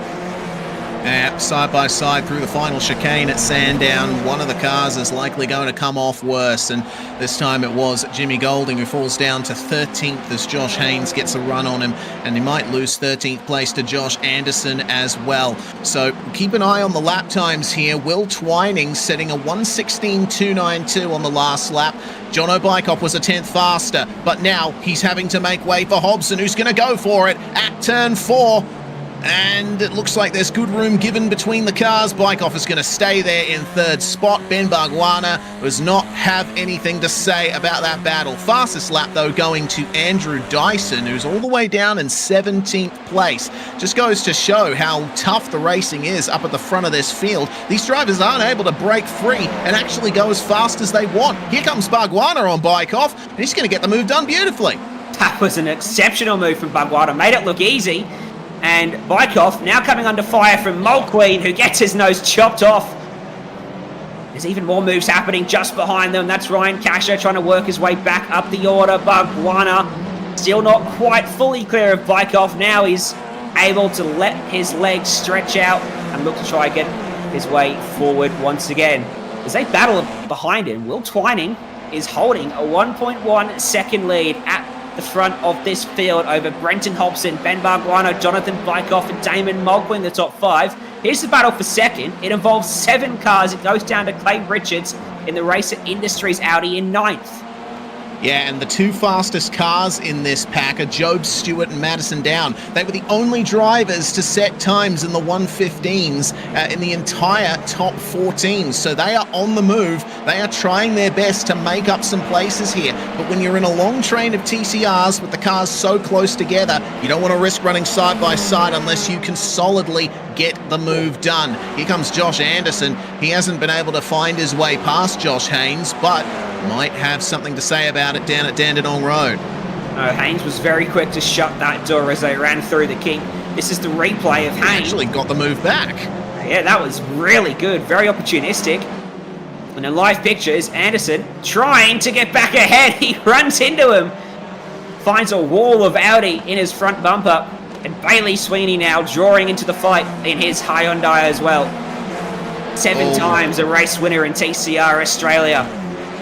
Side by side through the final chicane at Sandown. One of the cars is likely going to come off worse, and this time it was Jimmy Golding who falls down to 13th as Josh Haynes gets a run on him, and he might lose 13th place to Josh Anderson as well. So keep an eye on the lap times here. Will Twining setting a 1:16.292 on the last lap. Jono Bykoff was a 10th faster, but now he's having to make way for Hobson, who's going to go for it at turn 4. And it looks like there's good room given between the cars. Bikeoff is going to stay there in third spot. Ben Bargwanna does not have anything to say about that battle. Fastest lap, though, going to Andrew Dyson, who's all the way down in 17th place. Just goes to show how tough the racing is up at the front of this field. These drivers aren't able to break free and actually go as fast as they want. Here comes Bargwanna on Bikeoff, and he's going to get the move done beautifully. That was an exceptional move from Bargwanna. Made it look easy. And Bikeoff now coming under fire from Mulqueen, who gets his nose chopped off. There's even more moves happening just behind them. That's Ryan Casher trying to work his way back up the order. Bargwanna still not quite fully clear of Bikeoff. Now he's able to let his legs stretch out and look to try and get his way forward once again. As they battle behind him, Will Twining is holding a 1.1 second lead at the front of this field over Brenton Hobson, Ben Bargwanna, Jonathan Bikeoff, and Damon Mulqueen in the top 5. Here's the battle for second. It involves 7 cars. It goes down to Clay Richards in the Racer Industries Audi in 9th. Yeah, and the 2 fastest cars in this pack are Job Stewart and Madison Down. They were the only drivers to set times in the 115s in the entire top 14. So they are on the move. They are trying their best to make up some places here. But when you're in a long train of TCRs with the cars so close together, you don't want to risk running side by side unless you can solidly get the move done. Here comes Josh Anderson. He hasn't been able to find his way past Josh Haynes, but might have something to say about it down at Dandenong Road. Haynes was very quick to shut that door as they ran through the kink. This is the replay of Haynes. He actually got the move back. Yeah, that was really good. Very opportunistic. And in live pictures, Anderson trying to get back ahead. He runs into him. Finds a wall of Audi in his front bumper. And Bailey Sweeney now drawing into the fight in his Hyundai as well. 7 times a race winner in TCR Australia.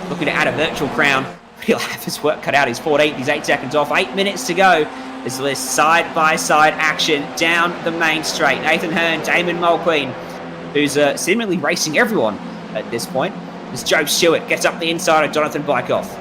Looking to add a virtual crown. He'll have his work cut out. He's 14th. He's 8 seconds off. 8 minutes to go. There's this side-by-side action down the main straight. Nathan Hearn, Damon Mulqueen, who's seemingly racing everyone at this point. As Joe Stewart gets up the inside of Jonathan Bikeoff.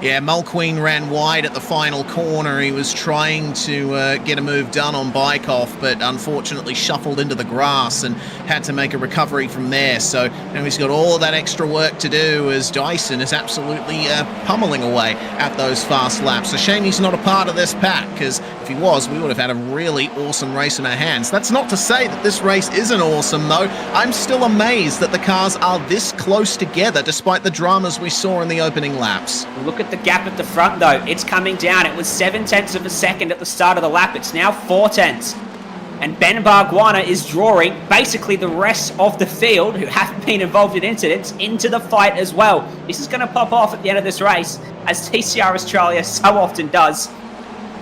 Yeah, Mulqueen ran wide at the final corner. He was trying to get a move done on Bikeoff, but unfortunately shuffled into the grass and had to make a recovery from there. So now he's got all of that extra work to do as Dyson is absolutely pummeling away at those fast laps. A shame he's not a part of this pack, because if he was, we would have had a really awesome race in our hands. That's not to say that this race isn't awesome, though. I'm still amazed that the cars are this close together, despite the dramas we saw in the opening laps. Look at the gap at the front, though. It's coming down. It was 7/10 of a second at the start of the lap. It's now 4/10. And Ben Bargwanna is drawing basically the rest of the field who haven't been involved in incidents into the fight as well. This is going to pop off at the end of this race, as TCR Australia so often does.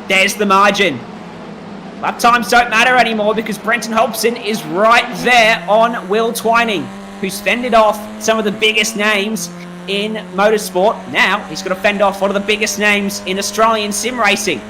There's the margin. Lap times don't matter anymore because Brenton Hobson is right there on Will Twining, who's fended off some of the biggest names in motorsport. Now he's got to fend off one of the biggest names in Australian sim racing.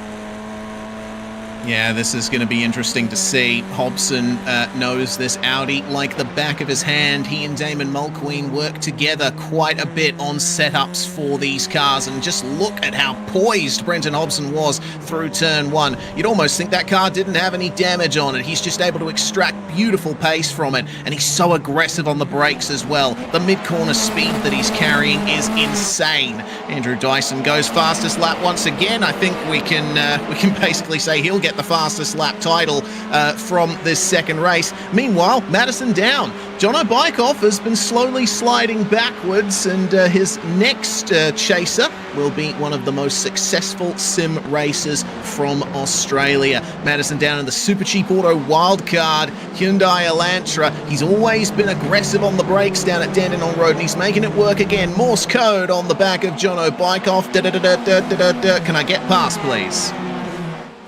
Yeah, this is going to be interesting to see. Hobson knows this Audi like the back of his hand. He and Damon Mulqueen work together quite a bit on setups for these cars, and just look at how poised Brenton Hobson was through turn 1. You'd almost think that car didn't have any damage on it. He's just able to extract beautiful pace from it, and he's so aggressive on the brakes as well. The mid-corner speed that he's carrying is insane. Andrew Dyson goes fastest lap once again. I think we can basically say he'll get the fastest lap title from this second race. Meanwhile, Madison Down. Jono Bikeoff has been slowly sliding backwards, and his next chaser will be one of the most successful sim racers from Australia. Madison Down in the Super Cheap Auto wildcard Hyundai Elantra. He's always been aggressive on the brakes down at Dandenong Road, and he's making it work again. Morse code on the back of Jono Bikeoff. Can I get past, please?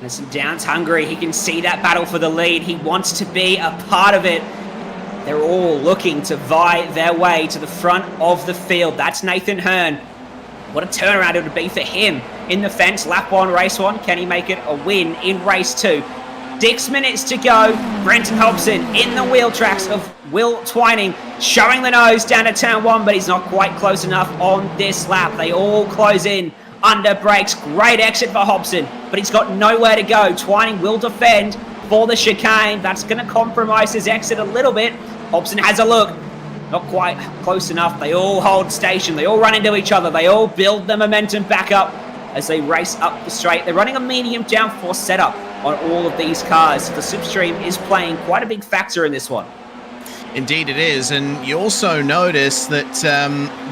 Madison Down's hungry. He can see that battle for the lead. He wants to be a part of it. They're all looking to vie their way to the front of the field. That's Nathan Hearn. What a turnaround it would be for him in the fence. Lap 1, race 1. Can he make it a win in race 2? 6 minutes to go. Brenton Hobson in the wheel tracks of Will Twining, showing the nose down to turn 1, but he's not quite close enough on this lap. They all close in under brakes. Great exit for Hobson, but he's got nowhere to go. Twining will defend for the chicane. That's going to compromise his exit a little bit. Hobson has a look. Not quite close enough. They all hold station. They all run into each other. They all build the momentum back up as they race up the straight. They're running a medium downforce setup on all of these cars. The slipstream is playing quite a big factor in this one. Indeed it is, and you also notice that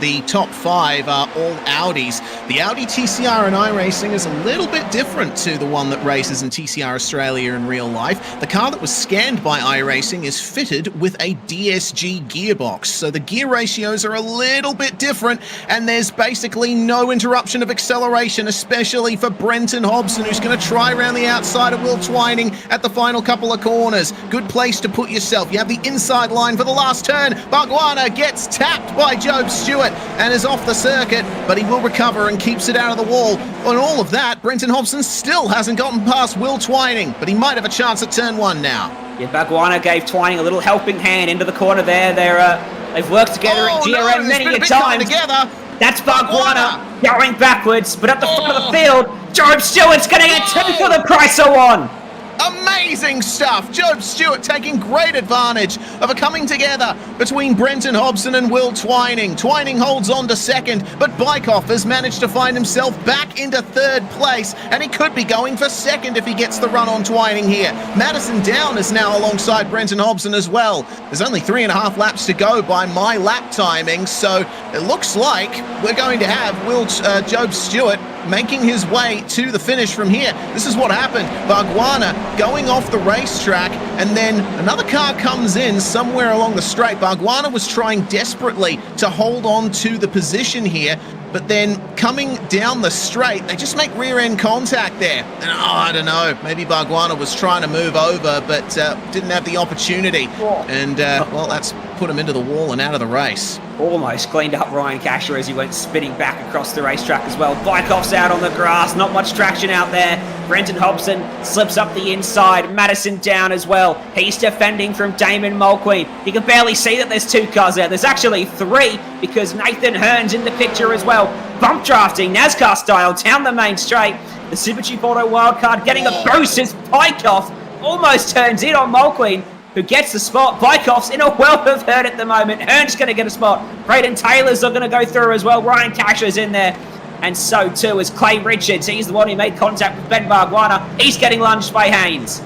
the top 5 are all Audis. The Audi TCR in iRacing is a little bit different to the one that races in TCR Australia in real life. The car that was scanned by iRacing is fitted with a DSG gearbox, so the gear ratios are a little bit different, and there's basically no interruption of acceleration, especially for Brenton Hobson, who's going to try around the outside of Will Twining at the final couple of corners. Good place to put yourself. You have the inside line for the last turn. Bargwanna gets tapped by Job Stewart and is off the circuit, but he will recover and keeps it out of the wall. On all of that, Brenton Hobson still hasn't gotten past Will Twining, but he might have a chance at turn 1 now. Yeah, Bargwanna gave Twining a little helping hand into the corner there. They've worked together at GRM many a time. That's Bargwanna going backwards, but at the front of the field, Job Stewart's going to get 2 for the price of 1. Amazing stuff! Job Stewart taking great advantage of a coming together between Brenton Hobson and Will Twining. Twining holds on to second, but Bykoff has managed to find himself back into 3rd place, and he could be going for 2nd if he gets the run on Twining here. Madison Down is now alongside Brenton Hobson as well. There's only 3.5 laps to go by my lap timing, so it looks like we're going to have Job Stewart making his way to the finish from here. This is what happened. Bargwanna going off the racetrack, and then another car comes in somewhere along the straight. Bargwanna was trying desperately to hold on to the position here, but then coming down the straight, they just make rear-end contact there. And I don't know, maybe Bargwanna was trying to move over, but didn't have the opportunity. And, well, that's put him into the wall and out of the race. Almost cleaned up Ryan Casher as he went spinning back across the racetrack as well. Bykoff's out on the grass, not much traction out there. Brenton Hobson slips up the inside. Madison Down as well. He's defending from Damon Mulqueen. You can barely see that there's 2 cars there. There's actually 3 because Nathan Hearn's in the picture as well. Bump drafting, NASCAR style, down the main straight. The Super Cheap Auto wildcard getting a boost as Bykoff almost turns in on Mulqueen, who gets the spot. Bykoff's in a world of hurt at the moment. Hearn's going to get a spot. Braden Taylor's going to go through as well. Ryan Casher's in there. And so too is Clay Richards. He's the one who made contact with Ben Bargwanna. He's getting lunged by Haynes.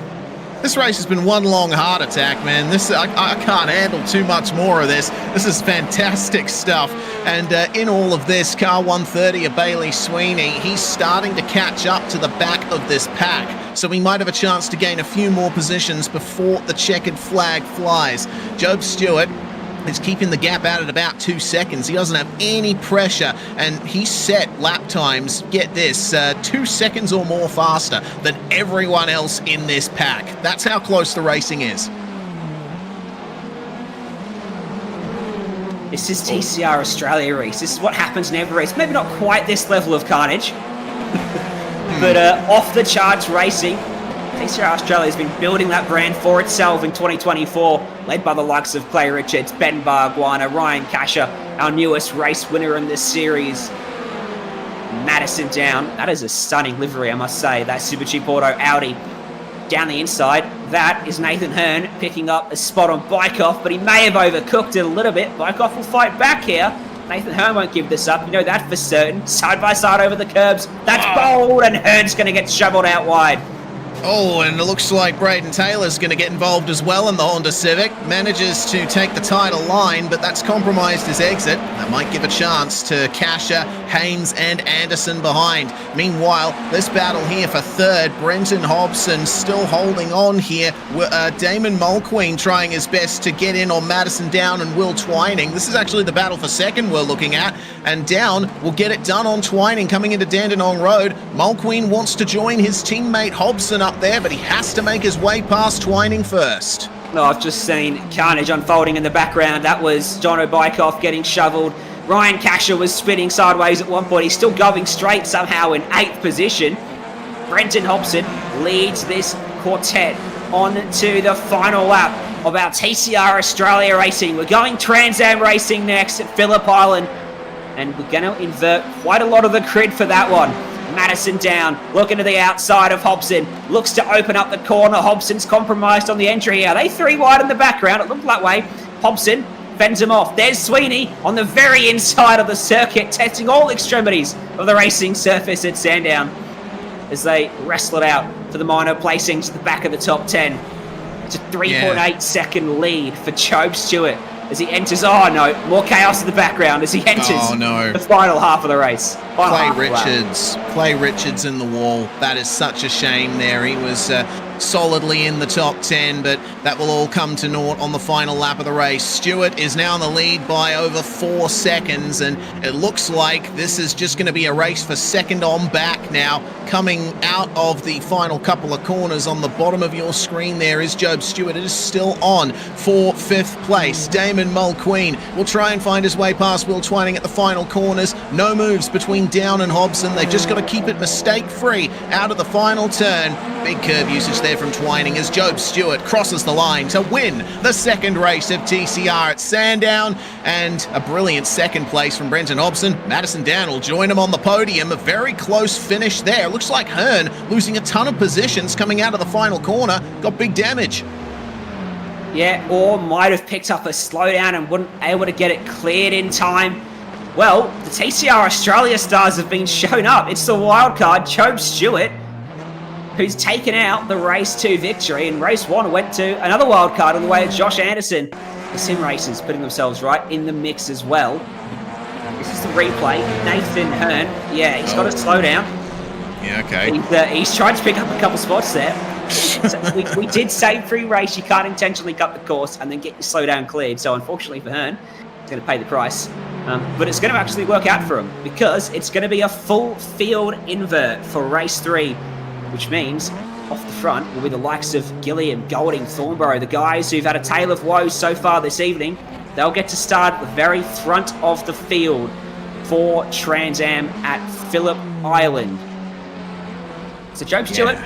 This race has been one long heart attack, man. I can't handle too much more of this. This is fantastic stuff. And in all of this, car 130 of Bailey Sweeney, he's starting to catch up to the back of this pack. So he might have a chance to gain a few more positions before the checkered flag flies. Job Stewart is keeping the gap out at about 2 seconds. He doesn't have any pressure, and he set lap times, get this, 2 seconds or more faster than everyone else in this pack. That's how close the racing is. This is TCR Australia race. This is what happens in every race. Maybe not quite this level of carnage, but off the charts racing. TCR Australia has been building that brand for itself in 2024, led by the likes of Clay Richards, Ben Bargwanna, Ryan Casher, our newest race winner in this series, Madison Down. That is a stunning livery, I must say, that Super Cheap Auto Audi. Down the inside, that is Nathan Hearn picking up a spot on Bykoff, but he may have overcooked it a little bit. Bykoff will fight back here. Nathan Hearn won't give this up, you know that for certain. Side by side over the curbs, that's bold, and Hearn's going to get shoveled out wide. Oh, and it looks like Braden Taylor's going to get involved as well in the Honda Civic. Manages to take the title line, but that's compromised his exit. That might give a chance to Casher, Haynes, and Anderson behind. Meanwhile, this battle here for 3rd, Brenton Hobson still holding on here. Damon Mulqueen trying his best to get in on Madison Down and Will Twining. This is actually the battle for 2nd we're looking at, and Down will get it done on Twining coming into Dandenong Road. Mulqueen wants to join his teammate Hobson up there, but he has to make his way past Twining first. No, I've just seen carnage unfolding in the background. That was John Bykoff getting shoveled. Ryan Casher was spinning sideways at one point. He's still going straight somehow in 8th position. Brenton Hobson leads this quartet on to the final lap of our TCR Australia racing. We're going Trans Am racing next at Phillip Island, and we're going to invert quite a lot of the grid for that one. Madison down, looking to the outside of Hobson, looks to open up the corner. Hobson's compromised on the entry here. They 3 wide in the background, it looked that way. Hobson fends him off. There's Sweeney on the very inside of the circuit, testing all extremities of the racing surface at Sandown as they wrestle it out for the minor placings at the back of the top 10. It's a 3.8 second lead for Job Stewart as he enters. Oh no, more chaos in the background as he enters the final half of the race. Clay Richards in the wall. That is such a shame there. He was solidly in the top 10, but that will all come to naught on the final lap of the race. Stewart is now in the lead by over 4 seconds, and it looks like this is just going to be a race for second on back now. Coming out of the final couple of corners on the bottom of your screen there is Job Stewart. It is still on for 5th place. Damon Mulqueen will try and find his way past Will Twining at the final corners. No moves between Down and Hobson. They've just got to keep it mistake-free out of the final turn. Big curb usage there from Twining as Job Stewart crosses the line to win the second race of TCR at Sandown, and a brilliant second place from Brenton Hobson. Madison Down will join him on the podium. A very close finish there. Looks like Hearn losing a ton of positions coming out of the final corner. Got big damage. Yeah, or might have picked up a slowdown and wasn't able to get it cleared in time. Well, the TCR Australia stars have been shown up. It's the wildcard, Job Stewart, who's taken out the race 2 victory, and race 1 went to another wildcard on the way of Josh Anderson. The sim racers putting themselves right in the mix as well. This is the replay. Nathan Hearn, yeah, he's got to slow down. Yeah, okay. He's tried to pick up a couple spots there. So we did say pre-race you can't intentionally cut the course and then get your slowdown cleared. So unfortunately for Hearn, he's going to pay the price. But it's going to actually work out for him because it's going to be a full field invert for race 3, which means off the front will be the likes of Gilliam, Golding, Thornborough, the guys who've had a tale of woes so far this evening. They'll get to start at the very front of the field for Trans Am at Phillip Island. So Job Stewart,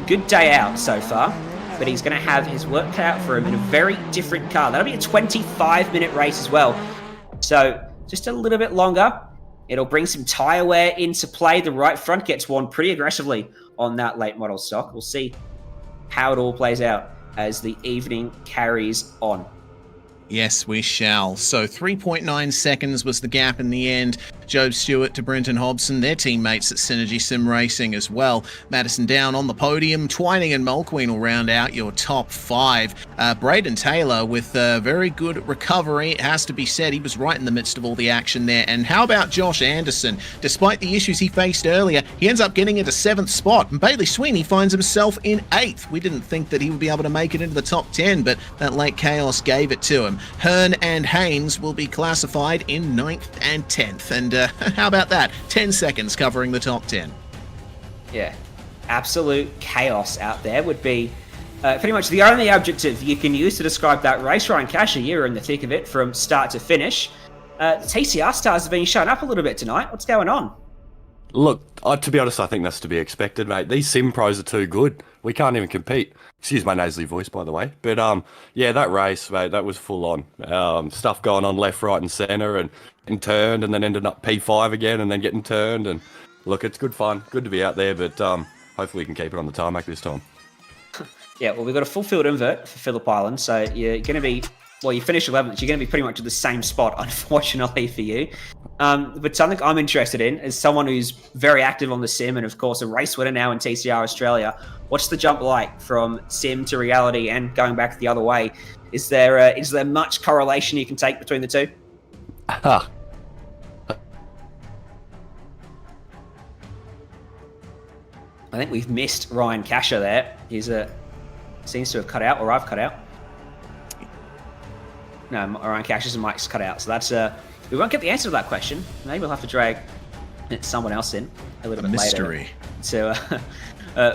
good day out so far, but he's going to have his work cut out for him in a very different car. That'll be a 25-minute race as well. So just a little bit longer. It'll bring some tyre wear into play. The right front gets worn pretty aggressively on that late model stock. We'll see how it all plays out as the evening carries on. Yes, we shall. So 3.9 seconds was the gap in the end. Job Stewart to Brenton Hobson, their teammates at Synergy Sim Racing as well. Madison Down on the podium. Twining and Mulqueen will round out your top 5. Braden Taylor with a very good recovery. It has to be said, he was right in the midst of all the action there. And how about Josh Anderson? Despite the issues he faced earlier, he ends up getting into 7th spot. And Bailey Sweeney finds himself in 8th. We didn't think that he would be able to make it into the top 10, but that late chaos gave it to him. Hearn and Haynes will be classified in 9th and 10th. And how about that? 10 seconds covering the top 10. Yeah, absolute chaos out there would be pretty much the only adjective you can use to describe that race. Ryan Casher, you were in the thick of it from start to finish. The TCR stars have been showing up a little bit tonight. What's going on? Look, to be honest, I think that's to be expected, mate. These sim pros are too good. We can't even compete. Excuse my nasally voice, by the way. But, yeah, that race, mate, that was full on. Stuff going on left, right and centre and turned and then ended up P5 again and then getting turned. And, look, it's good fun. Good to be out there, but hopefully we can keep it on the tarmac this time. Yeah, well, we've got a full field invert for Phillip Island, so you're going to be... Well, you finished 11th, you're going to be pretty much at the same spot, unfortunately for you. But something I'm interested in, as someone who's very active on the sim and, of course, a race winner now in TCR Australia, what's the jump like from sim to reality and going back the other way? Is there much correlation you can take between the two? I think we've missed Ryan Casher there. He's seems to have cut out, or I've cut out. No, Ryan Casher's and Mike's cut out. So that's we won't get the answer to that question. Maybe we'll have to drag someone else in a little bit later to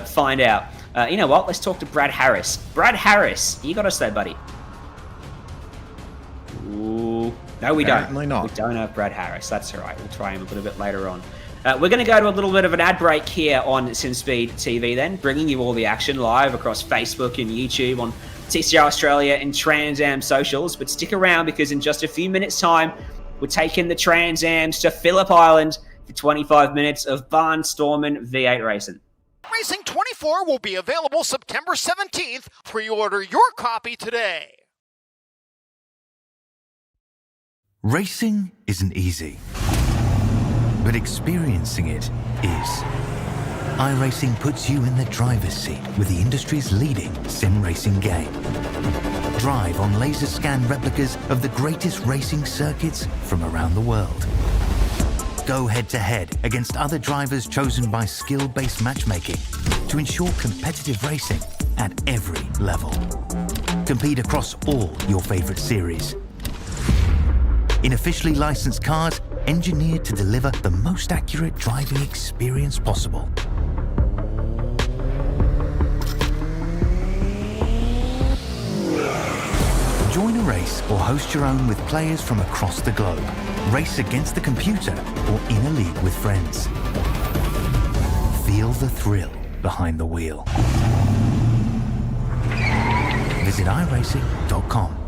find out. You know what? Let's talk to Brad Harris. Brad Harris, you got us there, buddy. Ooh, no, we Apparently don't. Not. We don't have Brad Harris. That's all right. We'll try him a little bit later on. We're going to go to a little bit of an ad break here on SimSpeed TV then, bringing you all the action live across Facebook and YouTube on TCR Australia and Trans Am socials. But stick around because in just a few minutes' time, we're taking the Trans Ams to Phillip Island for 25 minutes of barnstorming V8 racing. Racing 24 will be available September 17th. Pre-order your copy today. Racing isn't easy, but experiencing it is. iRacing puts you in the driver's seat with the industry's leading sim racing game. Drive on laser scan replicas of the greatest racing circuits from around the world. Go head-to-head against other drivers chosen by skill-based matchmaking to ensure competitive racing at every level. Compete across all your favorite series. In officially licensed cars, engineered to deliver the most accurate driving experience possible. Join a race or host your own with players from across the globe. Race against the computer or in a league with friends. Feel the thrill behind the wheel. Visit iRacing.com.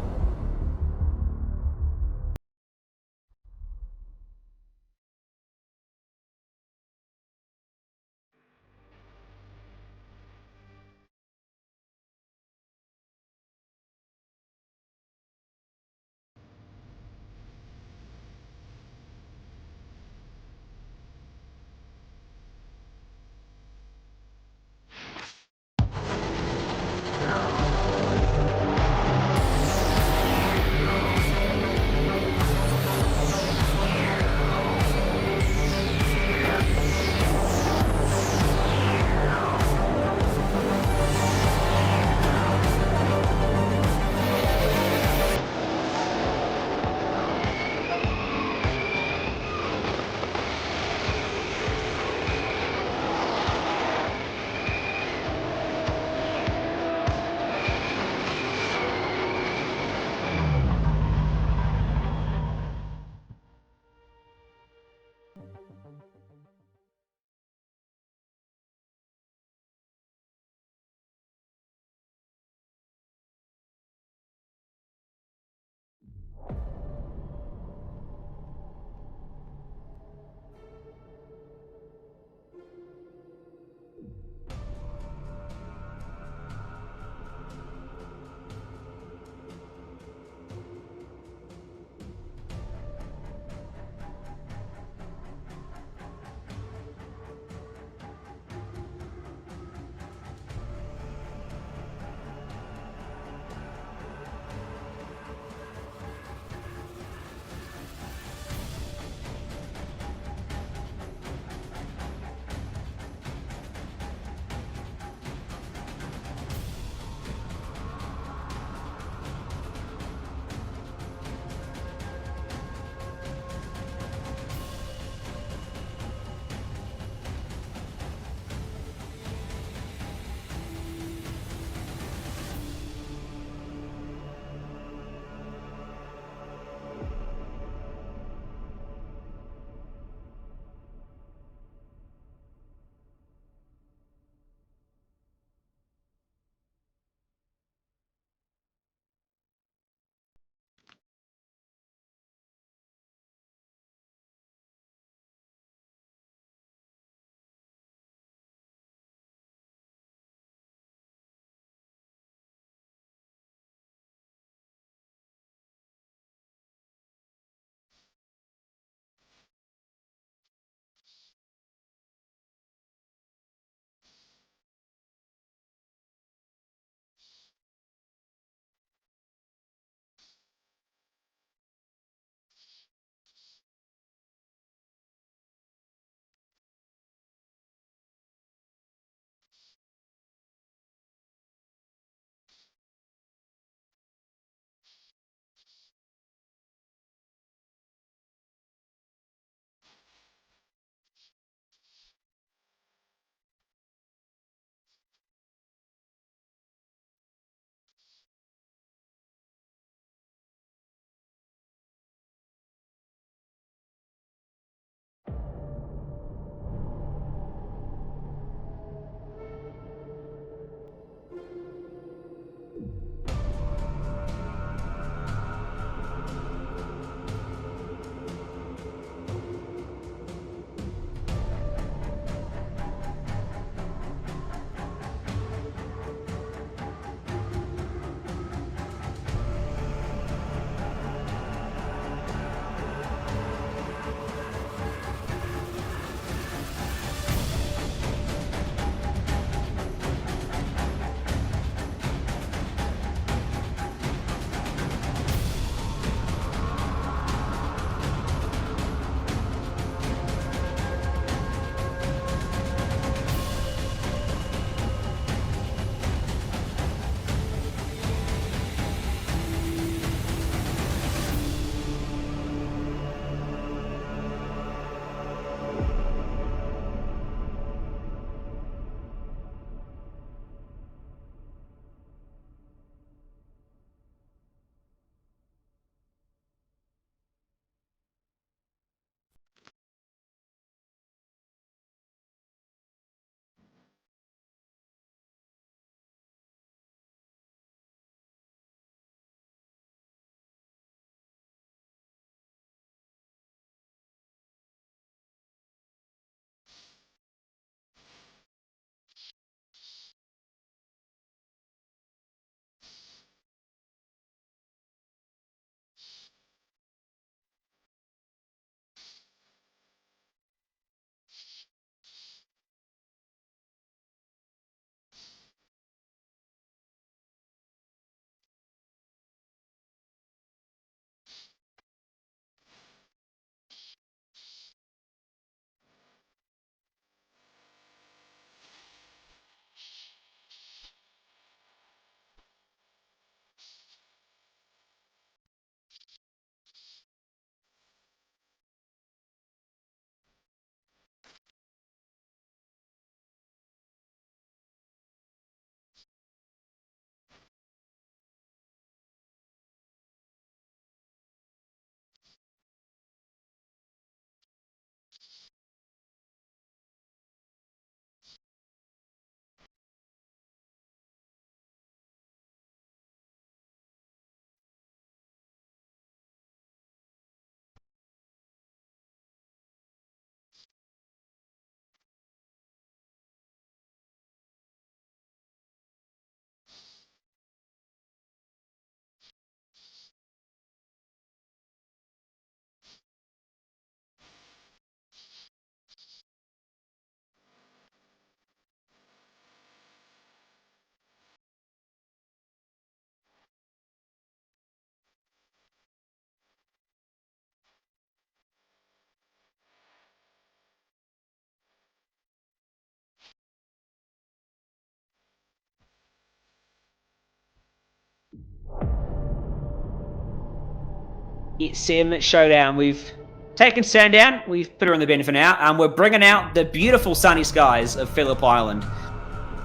It's Sim Showdown. We've taken Sandown, we've put her in the bin for now, and we're bringing out the beautiful sunny skies of Phillip Island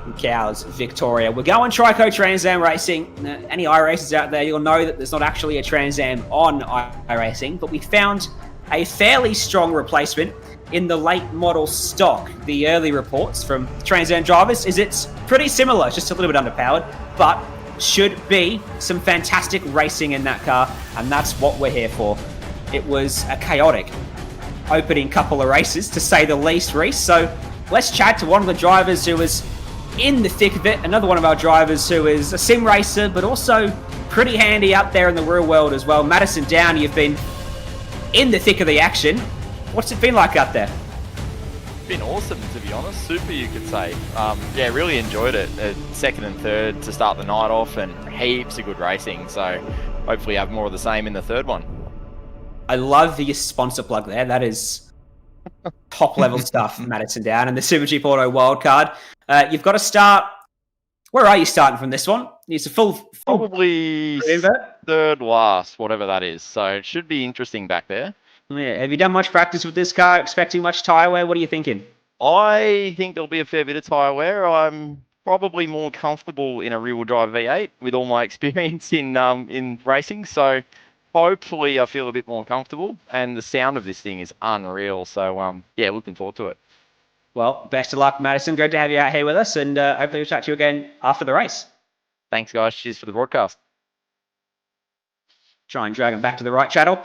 in Cowes, Victoria. We're going Trico Trans Am racing. Now, any iRacers out there, you'll know that there's not actually a Trans Am on iRacing, but we found a fairly strong replacement in the late model stock. The early reports from Trans Am drivers is it's pretty similar, just a little bit underpowered, but should be some fantastic racing in that car, and that's what we're here for. It was a chaotic opening couple of races, to say the least, Reese. So let's chat to one of the drivers who was in the thick of it, another one of our drivers who is a sim racer, but also pretty handy out there in the real world as well. Madison Down, you've been in the thick of the action. What's it been like out there? Been awesome, to be honest. Super, you could say. Yeah, really enjoyed it. Second and third to start the night off, and heaps of good racing. So hopefully have more of the same in the third one. I love the sponsor plug there. That is top level stuff, Madison Down, and the Super Cheap Auto wildcard. You've got to start. Where are you starting from this one? It's a full Probably third last, whatever that is. So it should be interesting back there. Yeah. Have you done much practice with this car? Expecting much tyre wear? What are you thinking? I think there'll be a fair bit of tyre wear. I'm probably more comfortable in a rear-wheel drive V8 with all my experience in racing. So hopefully I feel a bit more comfortable. And the sound of this thing is unreal. So yeah, looking forward to it. Well, best of luck, Madison. Great to have you out here with us, and hopefully we'll chat to you again after the race. Thanks, guys. Cheers for the broadcast. Try and drag him back to the right channel.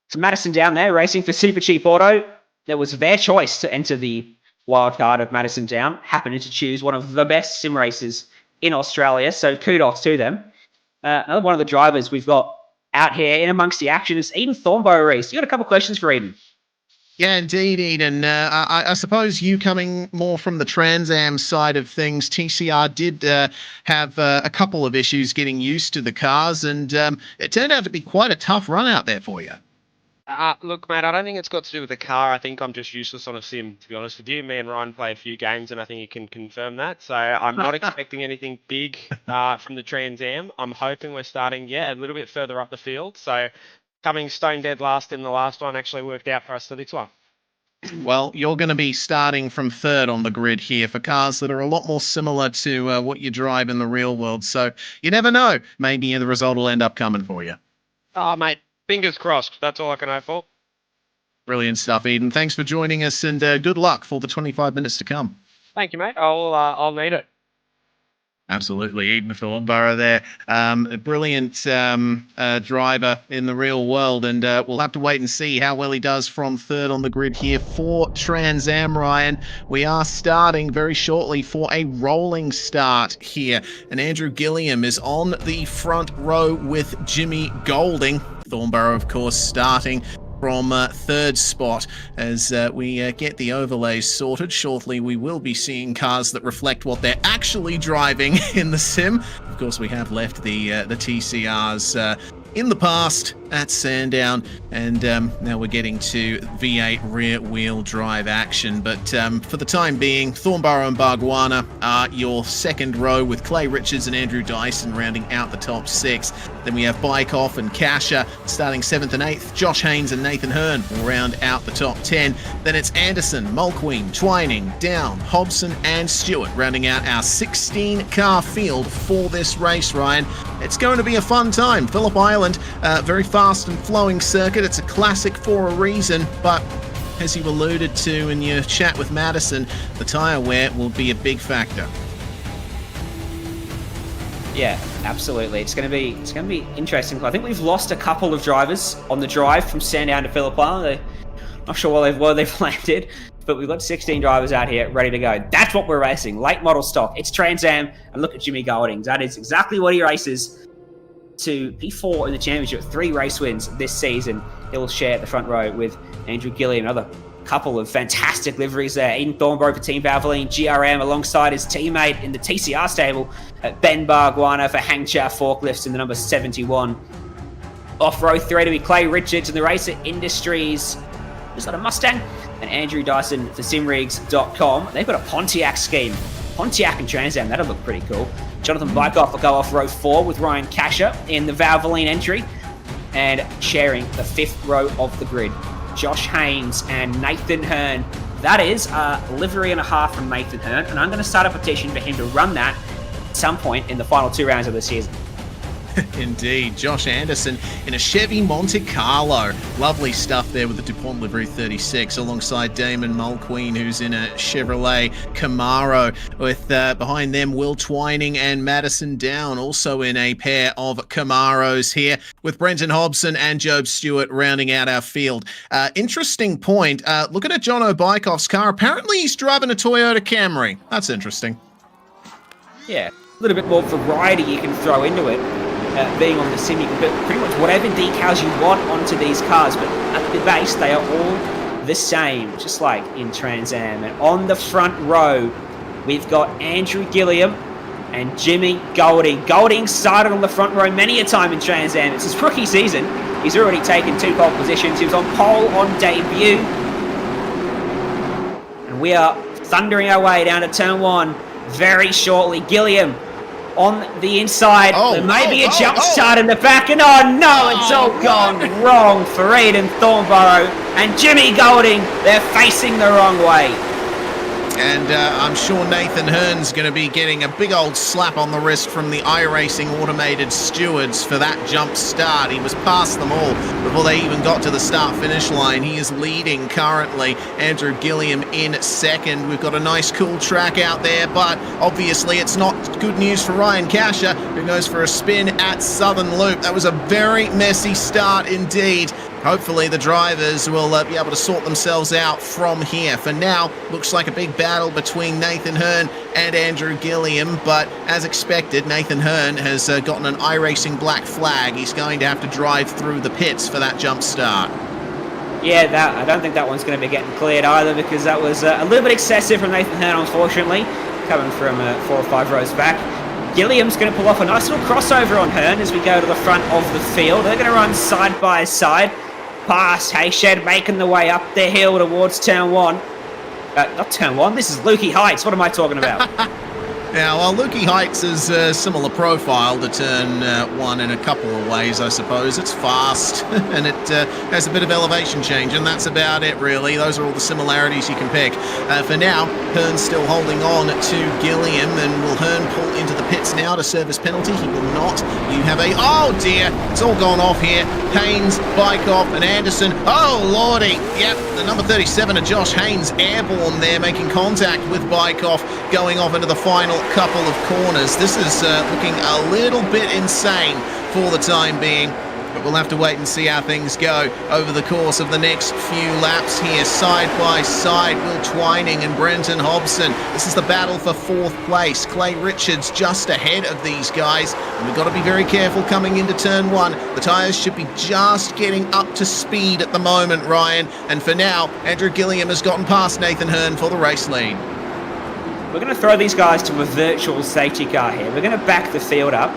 So Madison Down there, racing for Super Cheap Auto. It was their choice to enter the wildcard of Madison Down. Happened to choose one of the best sim racers in Australia, so kudos to them. Another one of the drivers we've got out here in amongst the action is Eden Thornbow. Reese, you got a couple of questions for Eden? Yeah, indeed, Eden. I suppose you coming more from the Trans Am side of things, TCR did have a couple of issues getting used to the cars, and it turned out to be quite a tough run out there for you. Look, mate, I don't think it's got to do with the car. I think I'm just useless on a sim, to be honest with you. Me and Ryan play a few games, and I think you can confirm that. So I'm not expecting anything big from the Trans Am. I'm hoping we're starting, a little bit further up the field. So coming stone dead last in the last one actually worked out for us for this one. Well, you're going to be starting from third on the grid here for cars that are a lot more similar to what you drive in the real world. So you never know. Maybe the result will end up coming for you. Oh, mate, fingers crossed. That's all I can hope for. Brilliant stuff, Eden. Thanks for joining us, and good luck for the 25 minutes to come. Thank you, mate. I'll need it. Absolutely, Eden Thornborough there. A brilliant driver in the real world, and we'll have to wait and see how well he does from third on the grid here for Trans Am, Ryan. We are starting very shortly for a rolling start here, and Andrew Gilliam is on the front row with Jimmy Golding. Thornborough, of course, starting from third spot as we get the overlays sorted. Shortly, we will be seeing cars that reflect what they're actually driving in the sim. Of course, we have left the TCRs in the past at Sandown, and now we're getting to V8 rear-wheel drive action. But for the time being, Thornborough and Bargwana are your second row, with Clay Richards and Andrew Dyson rounding out the top six. Then we have Bikeoff and Kasha starting 7th and 8th. Josh Haynes and Nathan Hearn will round out the top 10. Then it's Anderson, Mulqueen, Twining, Down, Hobson and Stewart rounding out our 16-car field for this race, Ryan. It's going to be a fun time. Phillip Island, very fast and flowing circuit. It's a classic for a reason, but as you alluded to in your chat with Madison, the tyre wear will be a big factor. Yeah, absolutely. It's going to be interesting. I think we've lost a couple of drivers on the drive from Sandown to Phillip Island. Not sure where they've landed, but we've got 16 drivers out here ready to go. That's what we're racing. Late model stock. It's Trans Am, and look at Jimmy Golding. That is exactly what he races to P4 in the championship. 3 race wins this season. He'll share the front row with Andrew Gilliam. Another couple of fantastic liveries there. Eden Thornborough for Team Valvoline, GRM alongside his teammate in the TCR stable, Ben Bargwana for Hangcha Forklifts in the number 71. Off row 3 to be Clay Richards in the Racer Industries. Is that a Mustang? And Andrew Dyson for simrigs.com. They've got a Pontiac scheme. Pontiac and Trans Am, that'll look pretty cool. Jonathan Bikeoff will go off row 4 with Ryan Kasha in the Valvoline entry. and sharing the 5th row of the grid. Josh Haynes and Nathan Hearn. That is a livery and a half from Nathan Hearn, and I'm going to start a petition for him to run that at some point in the final 2 rounds of the season. Indeed. Josh Anderson in a Chevy Monte Carlo. Lovely stuff there with the DuPont livery 36 alongside Damon Mulqueen, who's in a Chevrolet Camaro, with behind them Will Twining and Madison Down also in a pair of Camaros here, with Brenton Hobson and Job Stewart rounding out our field. Interesting point. Looking at Jono Bykoff's car, apparently he's driving a Toyota Camry. That's interesting. Yeah, a little bit more variety you can throw into it. Being on the sim, you can put pretty much whatever decals you want onto these cars, but at the base they are all the same, just like in Trans Am. And on the front row, we've got Andrew Gilliam and Jimmy Golding. Golding started on the front row many a time in Trans Am. It's his rookie season. He's already taken 2 pole positions. He was on pole on debut. And we are thundering our way down to turn 1 very shortly. Gilliam on the inside. There may be a jump start in the back, and oh no, it's all gone wrong for Eden Thornborough and Jimmy Golding. They're facing the wrong way. And I'm sure Nathan Hearn's going to be getting a big old slap on the wrist from the iRacing automated stewards for that jump start. He was past them all before they even got to the start-finish line. He is leading currently. Andrew Gilliam in second. We've got a nice cool track out there, but obviously it's not good news for Ryan Casher, who goes for a spin at Southern Loop. That was a very messy start indeed. Hopefully the drivers will be able to sort themselves out from here. For now, looks like a big battle between Nathan Hearn and Andrew Gilliam, but as expected, Nathan Hearn has gotten an iRacing black flag. He's going to have to drive through the pits for that jump start. Yeah, I don't think that one's going to be getting cleared either, because that was a little bit excessive from Nathan Hearn, unfortunately, coming from 4 or 5 rows back. Gilliam's going to pull off a nice little crossover on Hearn as we go to the front of the field. They're going to run side by side. Past Hayshed, making the way up the hill towards turn 1. Not turn 1, this is Lukey Heights. What am I talking about? Yeah, well, Lukey Heights is a similar profile to turn 1 in a couple of ways, I suppose. It's fast, and it has a bit of elevation change, and that's about it, really. Those are all the similarities you can pick. For now, Hearn's still holding on to Gilliam, and will Hearn pull into the pits now to serve his penalty? He will not. You have a... Oh, dear! It's all gone off here. Haynes, Bykoff, and Anderson. Oh, lordy! Yep, the number 37 of Josh Haynes airborne there, making contact with Bykoff, going off into the final couple of corners. This is looking a little bit insane for the time being, but we'll have to wait and see how things go over the course of the next few laps here. Side by side, Will Twining and Brenton Hobson. This is the battle for 4th place. Clay Richards just ahead of these guys, and we've got to be very careful coming into turn 1. The tyres should be just getting up to speed at the moment, Ryan, and for now, Andrew Gilliam has gotten past Nathan Hearn for the race lead. We're going to throw these guys to a virtual safety car here. We're going to back the field up.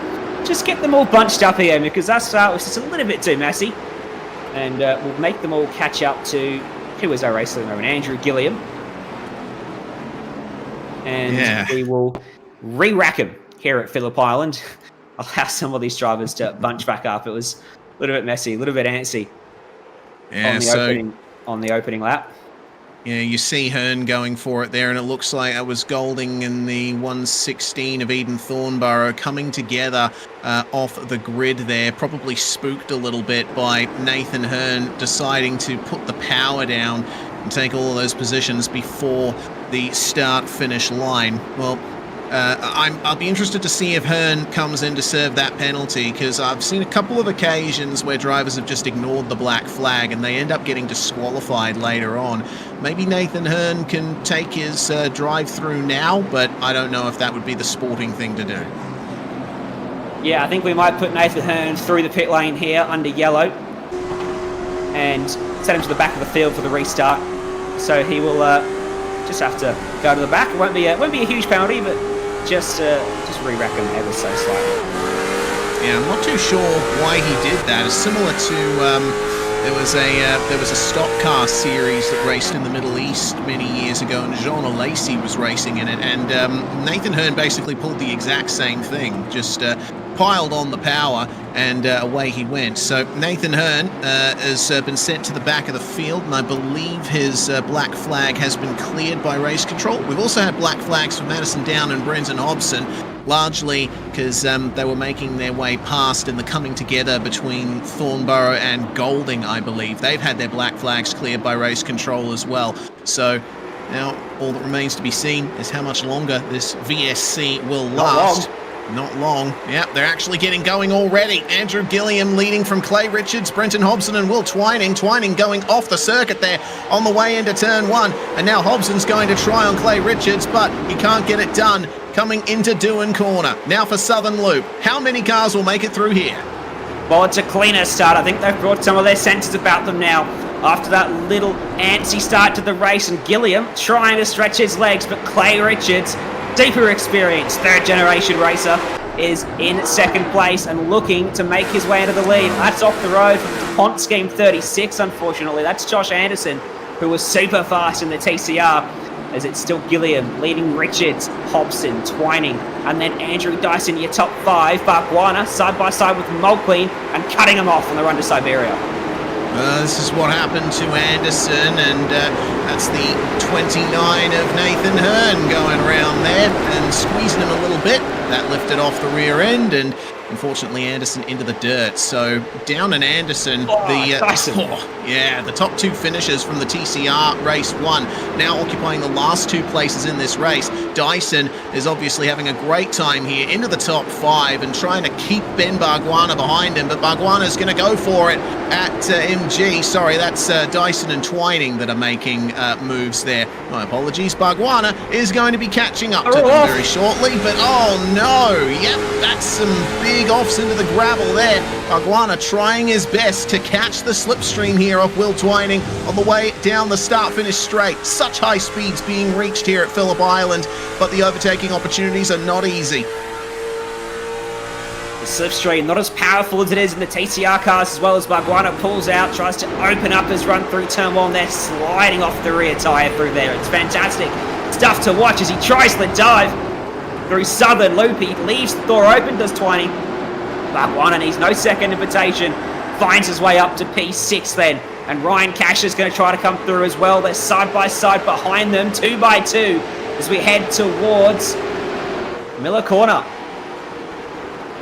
Just get them all bunched up here, because that start was just a little bit too messy. And we'll make them all catch up to... Who was our race leader? Andrew Gilliam. And we will re-rack him here at Phillip Island. Allow some of these drivers to bunch back up. It was a little bit messy, a little bit antsy on the opening lap. Yeah, you see Hearn going for it there, and it looks like it was Golding and the 116 of Eden Thornborough coming together off the grid there, probably spooked a little bit by Nathan Hearn deciding to put the power down and take all of those positions before the start-finish line. Well, I'll be interested to see if Hearn comes in to serve that penalty, because I've seen a couple of occasions where drivers have just ignored the black flag and they end up getting disqualified later on. Maybe Nathan Hearn can take his drive through now, but I don't know if that would be the sporting thing to do. Yeah, I think we might put Nathan Hearn through the pit lane here under yellow and set him to the back of the field for the restart. So he will just have to go to the back. It won't be a huge penalty, but just re-rack him ever so slightly. Yeah, I'm not too sure why he did that. It's similar to there was a stock car series that raced in the Middle East many years ago, and Jean Lacey was racing in it, and Nathan Hearn basically pulled the exact same thing. Just piled on the power, and away he went. So Nathan Hearn has been sent to the back of the field, and I believe his black flag has been cleared by race control. We've also had black flags for Madison Down and Brenton Hobson, largely because they were making their way past in the coming together between Thornborough and Golding, I believe. They've had their black flags cleared by race control as well. So now all that remains to be seen is how much longer this VSC will last. Not long. Yep, they're actually getting going already. Andrew Gilliam leading from Clay Richards, Brenton Hobson and Will Twining. Twining going off the circuit there on the way into turn 1. And now Hobson's going to try on Clay Richards, but he can't get it done. Coming into Doohan Corner. Now for Southern Loop. How many cars will make it through here? Well, it's a cleaner start. I think they've brought some of their senses about them now after that little antsy start to the race. And Gilliam trying to stretch his legs, but Clay Richards, deeper experience, third generation racer, is in second place and looking to make his way into the lead. That's off the road from DuPont Scheme 36, unfortunately. That's Josh Anderson, who was super fast in the TCR, as it's still Gilliam leading Richards, Hobson, Twining, and then Andrew Dyson, your top 5. Bargwanna side by side with Mulqueen and cutting him off on the run to Siberia. This is what happened to Anderson, and that's the 29 of Nathan Hearn going around there and squeezing him a little bit. That lifted off the rear end, and unfortunately Anderson into the dirt. So Down and Anderson, the top 2 finishers from the TCR race 1, now occupying the last 2 places in this race. Dyson is obviously having a great time here into the top 5 and trying to keep Ben Bargwanna behind him, but Bargwanna's going to go for it at MG. Sorry, that's Dyson and Twining that are making moves there. My apologies. Bargwanna is going to be catching up to them very shortly, but oh no, yep, that's some big offs into the gravel there. Bargwanna trying his best to catch the slipstream here of Will Twining on the way down the start-finish straight. Such high speeds being reached here at Phillip Island, but the overtaking opportunities are not easy. The slipstream not as powerful as it is in the TCR cars, as well as Bargwanna pulls out, tries to open up his run through turn 1 there, sliding off the rear tyre through there. It's fantastic stuff to watch as he tries the dive through Southern Loop. He leaves the door open, does Twining. Bargwanna needs no second invitation, finds his way up to P6 then, and Ryan Cash is going to try to come through as well. They're side by side behind them, 2 by 2, as we head towards Miller Corner.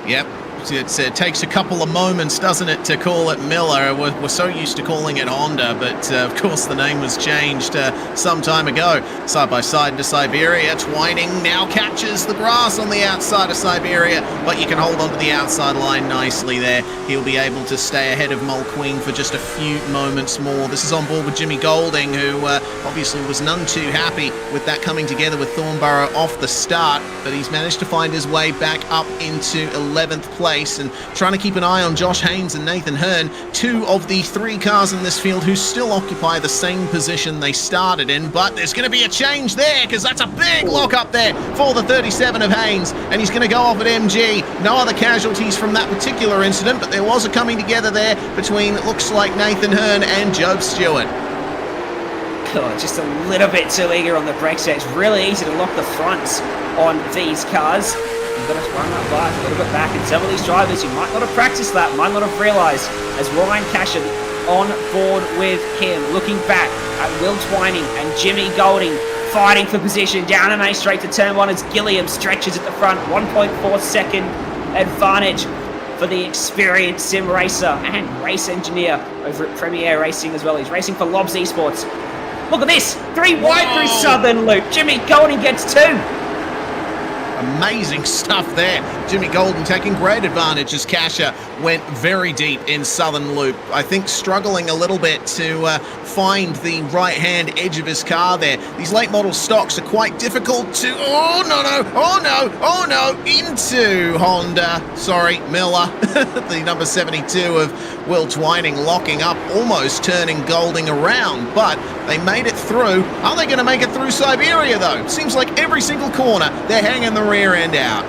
Yep, it takes a couple of moments, doesn't it, to call it Miller. We're so used to calling it Honda, but of course the name was changed some time ago. Side by side into Siberia. Twining now catches the grass on the outside of Siberia, but you can hold on to the outside line nicely there. He'll be able to stay ahead of Mulqueen for just a few moments more. This is on board with Jimmy Golding, who obviously was none too happy with that coming together with Thornborough off the start, but he's managed to find his way back up into 11th place and trying to keep an eye on Josh Haynes and Nathan Hearn, 2 of the 3 cars in this field who still occupy the same position they started in. But there's going to be a change there, because that's a big lock up there for the 37 of Haynes, and he's going to go off at MG. No other casualties from that particular incident, but there was a coming together there between, it looks like, Nathan Hearn and Job Stewart. Oh, just a little bit too eager on the brakes there. It's really easy to lock the fronts on these cars. You've got to run that bike a little bit back, and some of these drivers, you might not have practiced that, might not have realised, as Ryan Cashin on board with him, looking back at Will Twining and Jimmy Golding, fighting for position down a main straight to turn 1 as Gilliam stretches at the front, 1.4 second advantage for the experienced sim racer and race engineer over at Premier Racing as well. He's racing for Lobs Esports. Look at this, 3 wide through Southern Loop. Jimmy Golding gets 2. Amazing stuff there. Jimmy Golding taking great advantage as Kasha went very deep in Southern Loop. I think struggling a little bit to find the right-hand edge of his car there. These late model stocks are quite difficult to... Oh no, into Honda. Sorry, Miller. The number 72 of Will Twining locking up, almost turning Golding around, but they made it through. Are they going to make it through Siberia, though? Seems like every single corner, they're hanging the rear end out.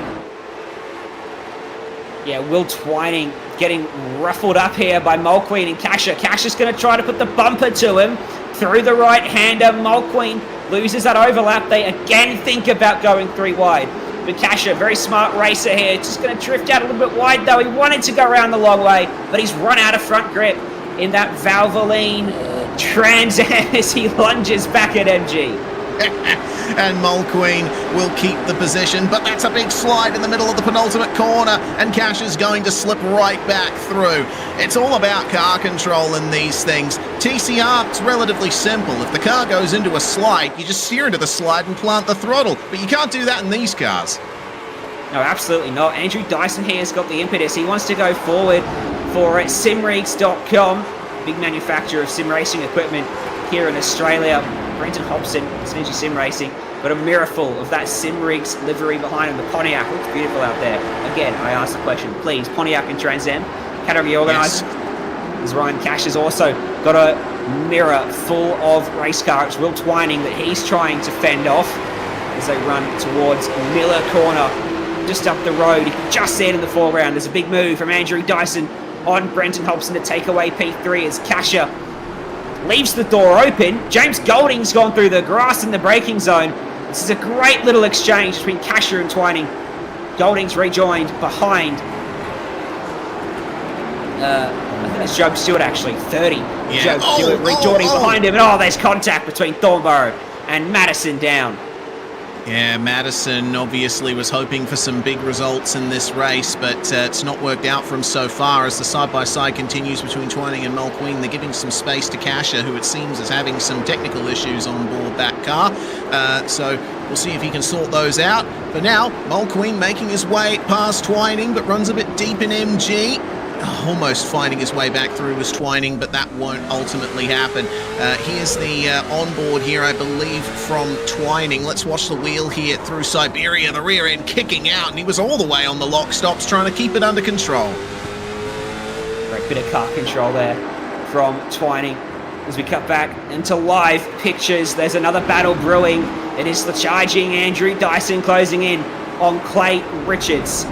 Yeah, Will Twining getting ruffled up here by Mulqueen and Kasha. Kasha's going to try to put the bumper to him through the right-hander. Mulqueen loses that overlap. They again think about going 3 wide. But Kasha, very smart racer here, just going to drift out a little bit wide though. He wanted to go around the long way, but he's run out of front grip in that Valvoline Trans Am as he lunges back at MG. And Mulqueen will keep the position, but that's a big slide in the middle of the penultimate corner, and Cash is going to slip right back through. It's all about car control in these things. TCR is relatively simple. If the car goes into a slide, you just steer into the slide and plant the throttle, but you can't do that in these cars. No, absolutely not. Andrew Dyson here has got the impetus. He wants to go forward for simrigs.com, big manufacturer of sim racing equipment here in Australia. Brenton Hobson, Synergy Sim Racing, got a mirrorful of that Simrigs livery behind him. The Pontiac looks beautiful out there. Again, I asked the question, please, Pontiac and Trans Am, category organised. As Ryan Cash has also got a mirror full of race car. It's Will Twining that he's trying to fend off as they run towards Miller Corner, just up the road. You can just see it in the foreground. There's a big move from Andrew Dyson on Brenton Hobson to take away P3 as Kasha leaves the door open. James Golding's gone through the grass in the braking zone. This is a great little exchange between Kasha and Twining. Golding's rejoined behind. I think that's Joe Stewart actually, 30. Yeah. Joe Stewart rejoining behind him. And there's contact between Thornborough and Madison down. Yeah, Madison obviously was hoping for some big results in this race, but it's not worked out for him so far as the side-by-side continues between Twining and Mulqueen. They're giving some space to Kasha, who it seems is having some technical issues on board that car. So we'll see if he can sort those out. For now, Mulqueen making his way past Twining, but runs a bit deep in MG. Almost finding his way back through was Twining, but that won't ultimately happen. Here's the onboard here, I believe, from Twining. Let's watch the wheel here through Siberia, the rear end kicking out, and he was all the way on the lock stops trying to keep it under control. Great bit of car control there from Twining. As we cut back into live pictures, there's another battle brewing. It is the charging Andrew Dyson closing in on Clay Richards.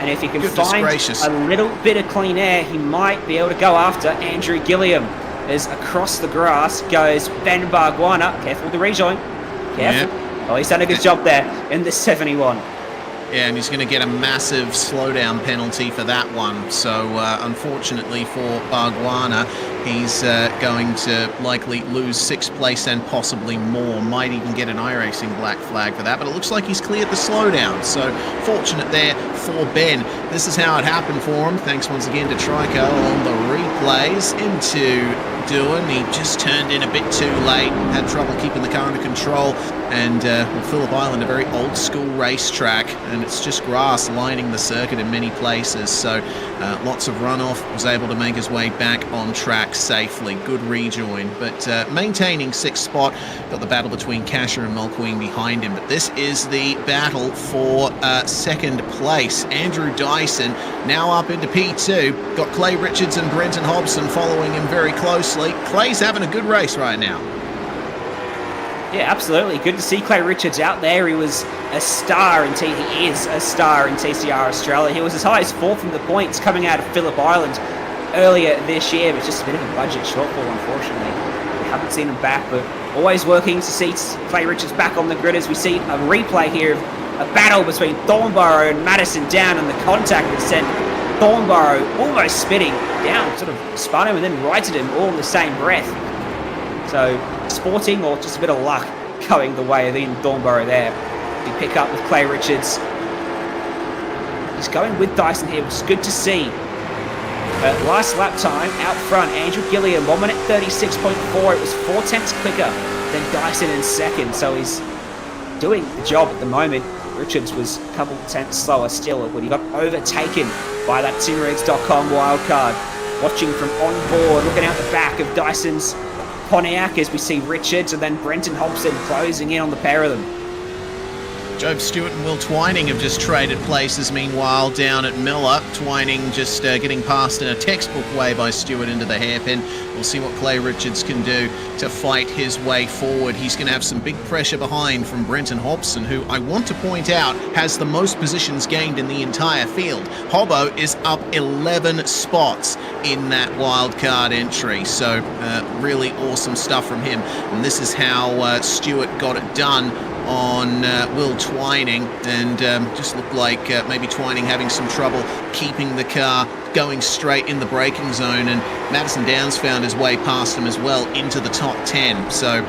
And if he can find a little bit of clean air, he might be able to go after Andrew Gilliam. As across the grass goes Ben Barguana. Careful with the rejoin. Careful. Yeah. Oh, he's done a good job there in the 71. Yeah, and he's going to get a massive slowdown penalty for that one. So, unfortunately for Barguana, he's going to likely lose 6th place and possibly more. Might even get an iRacing black flag for that, but it looks like he's cleared the slowdown. So, fortunate there for Ben. This is how it happened for him. Thanks once again to Trico on the replays into Doohan. He just turned in a bit too late, had trouble keeping the car under control. And Phillip Island, a very old school racetrack, and it's just grass lining the circuit in many places. So lots of runoff, was able to make his way back on track safely. Good rejoin, but maintaining 6th spot. Got the battle between Kasha and Mulqueen behind him. But this is the battle for 2nd place. Andrew Dyson now up into P2. Got Clay Richards and Brenton Hobson following him very closely. Clay's having a good race right now. Yeah, absolutely. Good to see Clay Richards out there. He was a star in he is a star in TCR Australia. He was as high as 4th in the points coming out of Phillip Island earlier this year, but just a bit of a budget shortfall, unfortunately. We haven't seen him back, but always working to see Clay Richards back on the grid as we see a replay here of a battle between Thornborough and Madison down, and the contact that sent Thornborough almost spinning down, sort of spun him and then righted him all in the same breath. So, sporting or just a bit of luck going the way of Ian Thornborough there. Big pick up with Clay Richards. He's going with Dyson here, which is good to see. Last lap time out front, Andrew Gilliam, 1 minute 36.4. It was 4 tenths quicker than Dyson in 2nd, so he's doing the job at the moment. Richards was a couple tenths slower still, but he got overtaken by that simrigs.com wildcard. Watching from on board, looking out the back of Dyson's Pontiac as we see Richards and then Brenton Hobson closing in on the pair of them. Job Stewart and Will Twining have just traded places, meanwhile, down at Miller. Twining just getting passed in a textbook way by Stewart into the hairpin. We'll see what Clay Richards can do to fight his way forward. He's going to have some big pressure behind from Brenton Hobson, who I want to point out has the most positions gained in the entire field. Hobbo is up 11 spots in that wildcard entry, so really awesome stuff from him. And this is how Stewart got it done on Will Twining, and just looked like maybe Twining having some trouble keeping the car going straight in the braking zone, and Madison Downs found his way past him as well into the top 10. So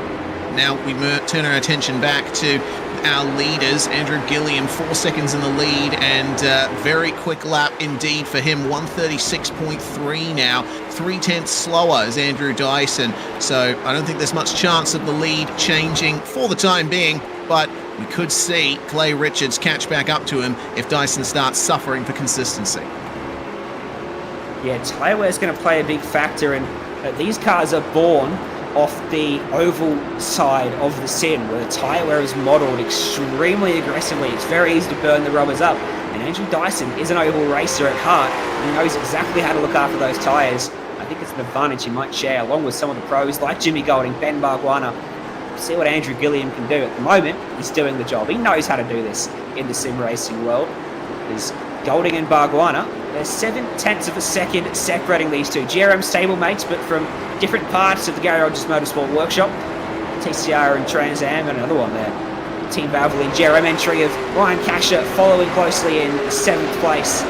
now we turn our attention back to our leaders. Andrew Gilliam 4 seconds in the lead, and very quick lap indeed for him, 136.3 now, 0.3 slower as Andrew Dyson. So I don't think there's much chance of the lead changing for the time being, but we could see Clay Richards catch back up to him if Dyson starts suffering for consistency. Yeah, tyre wear is going to play a big factor, and these cars are born off the oval side of the sim, where the tyre wear is modelled extremely aggressively. It's very easy to burn the rubbers up, and Andrew Dyson is an oval racer at heart, and he knows exactly how to look after those tyres. I think it's an advantage he might share, along with some of the pros like Jimmy Golding, Ben Barguana. See what Andrew Gilliam can do. At the moment, he's doing the job. He knows how to do this in the sim racing world. There's Golding and Barguana, there's 0.7 of a second separating these two. GRM stablemates, but from different parts of the Gary Rogers Motorsport Workshop. TCR and Trans Am, and another one there. Team Valvoline GRM entry of Ryan Casher following closely in 7th place.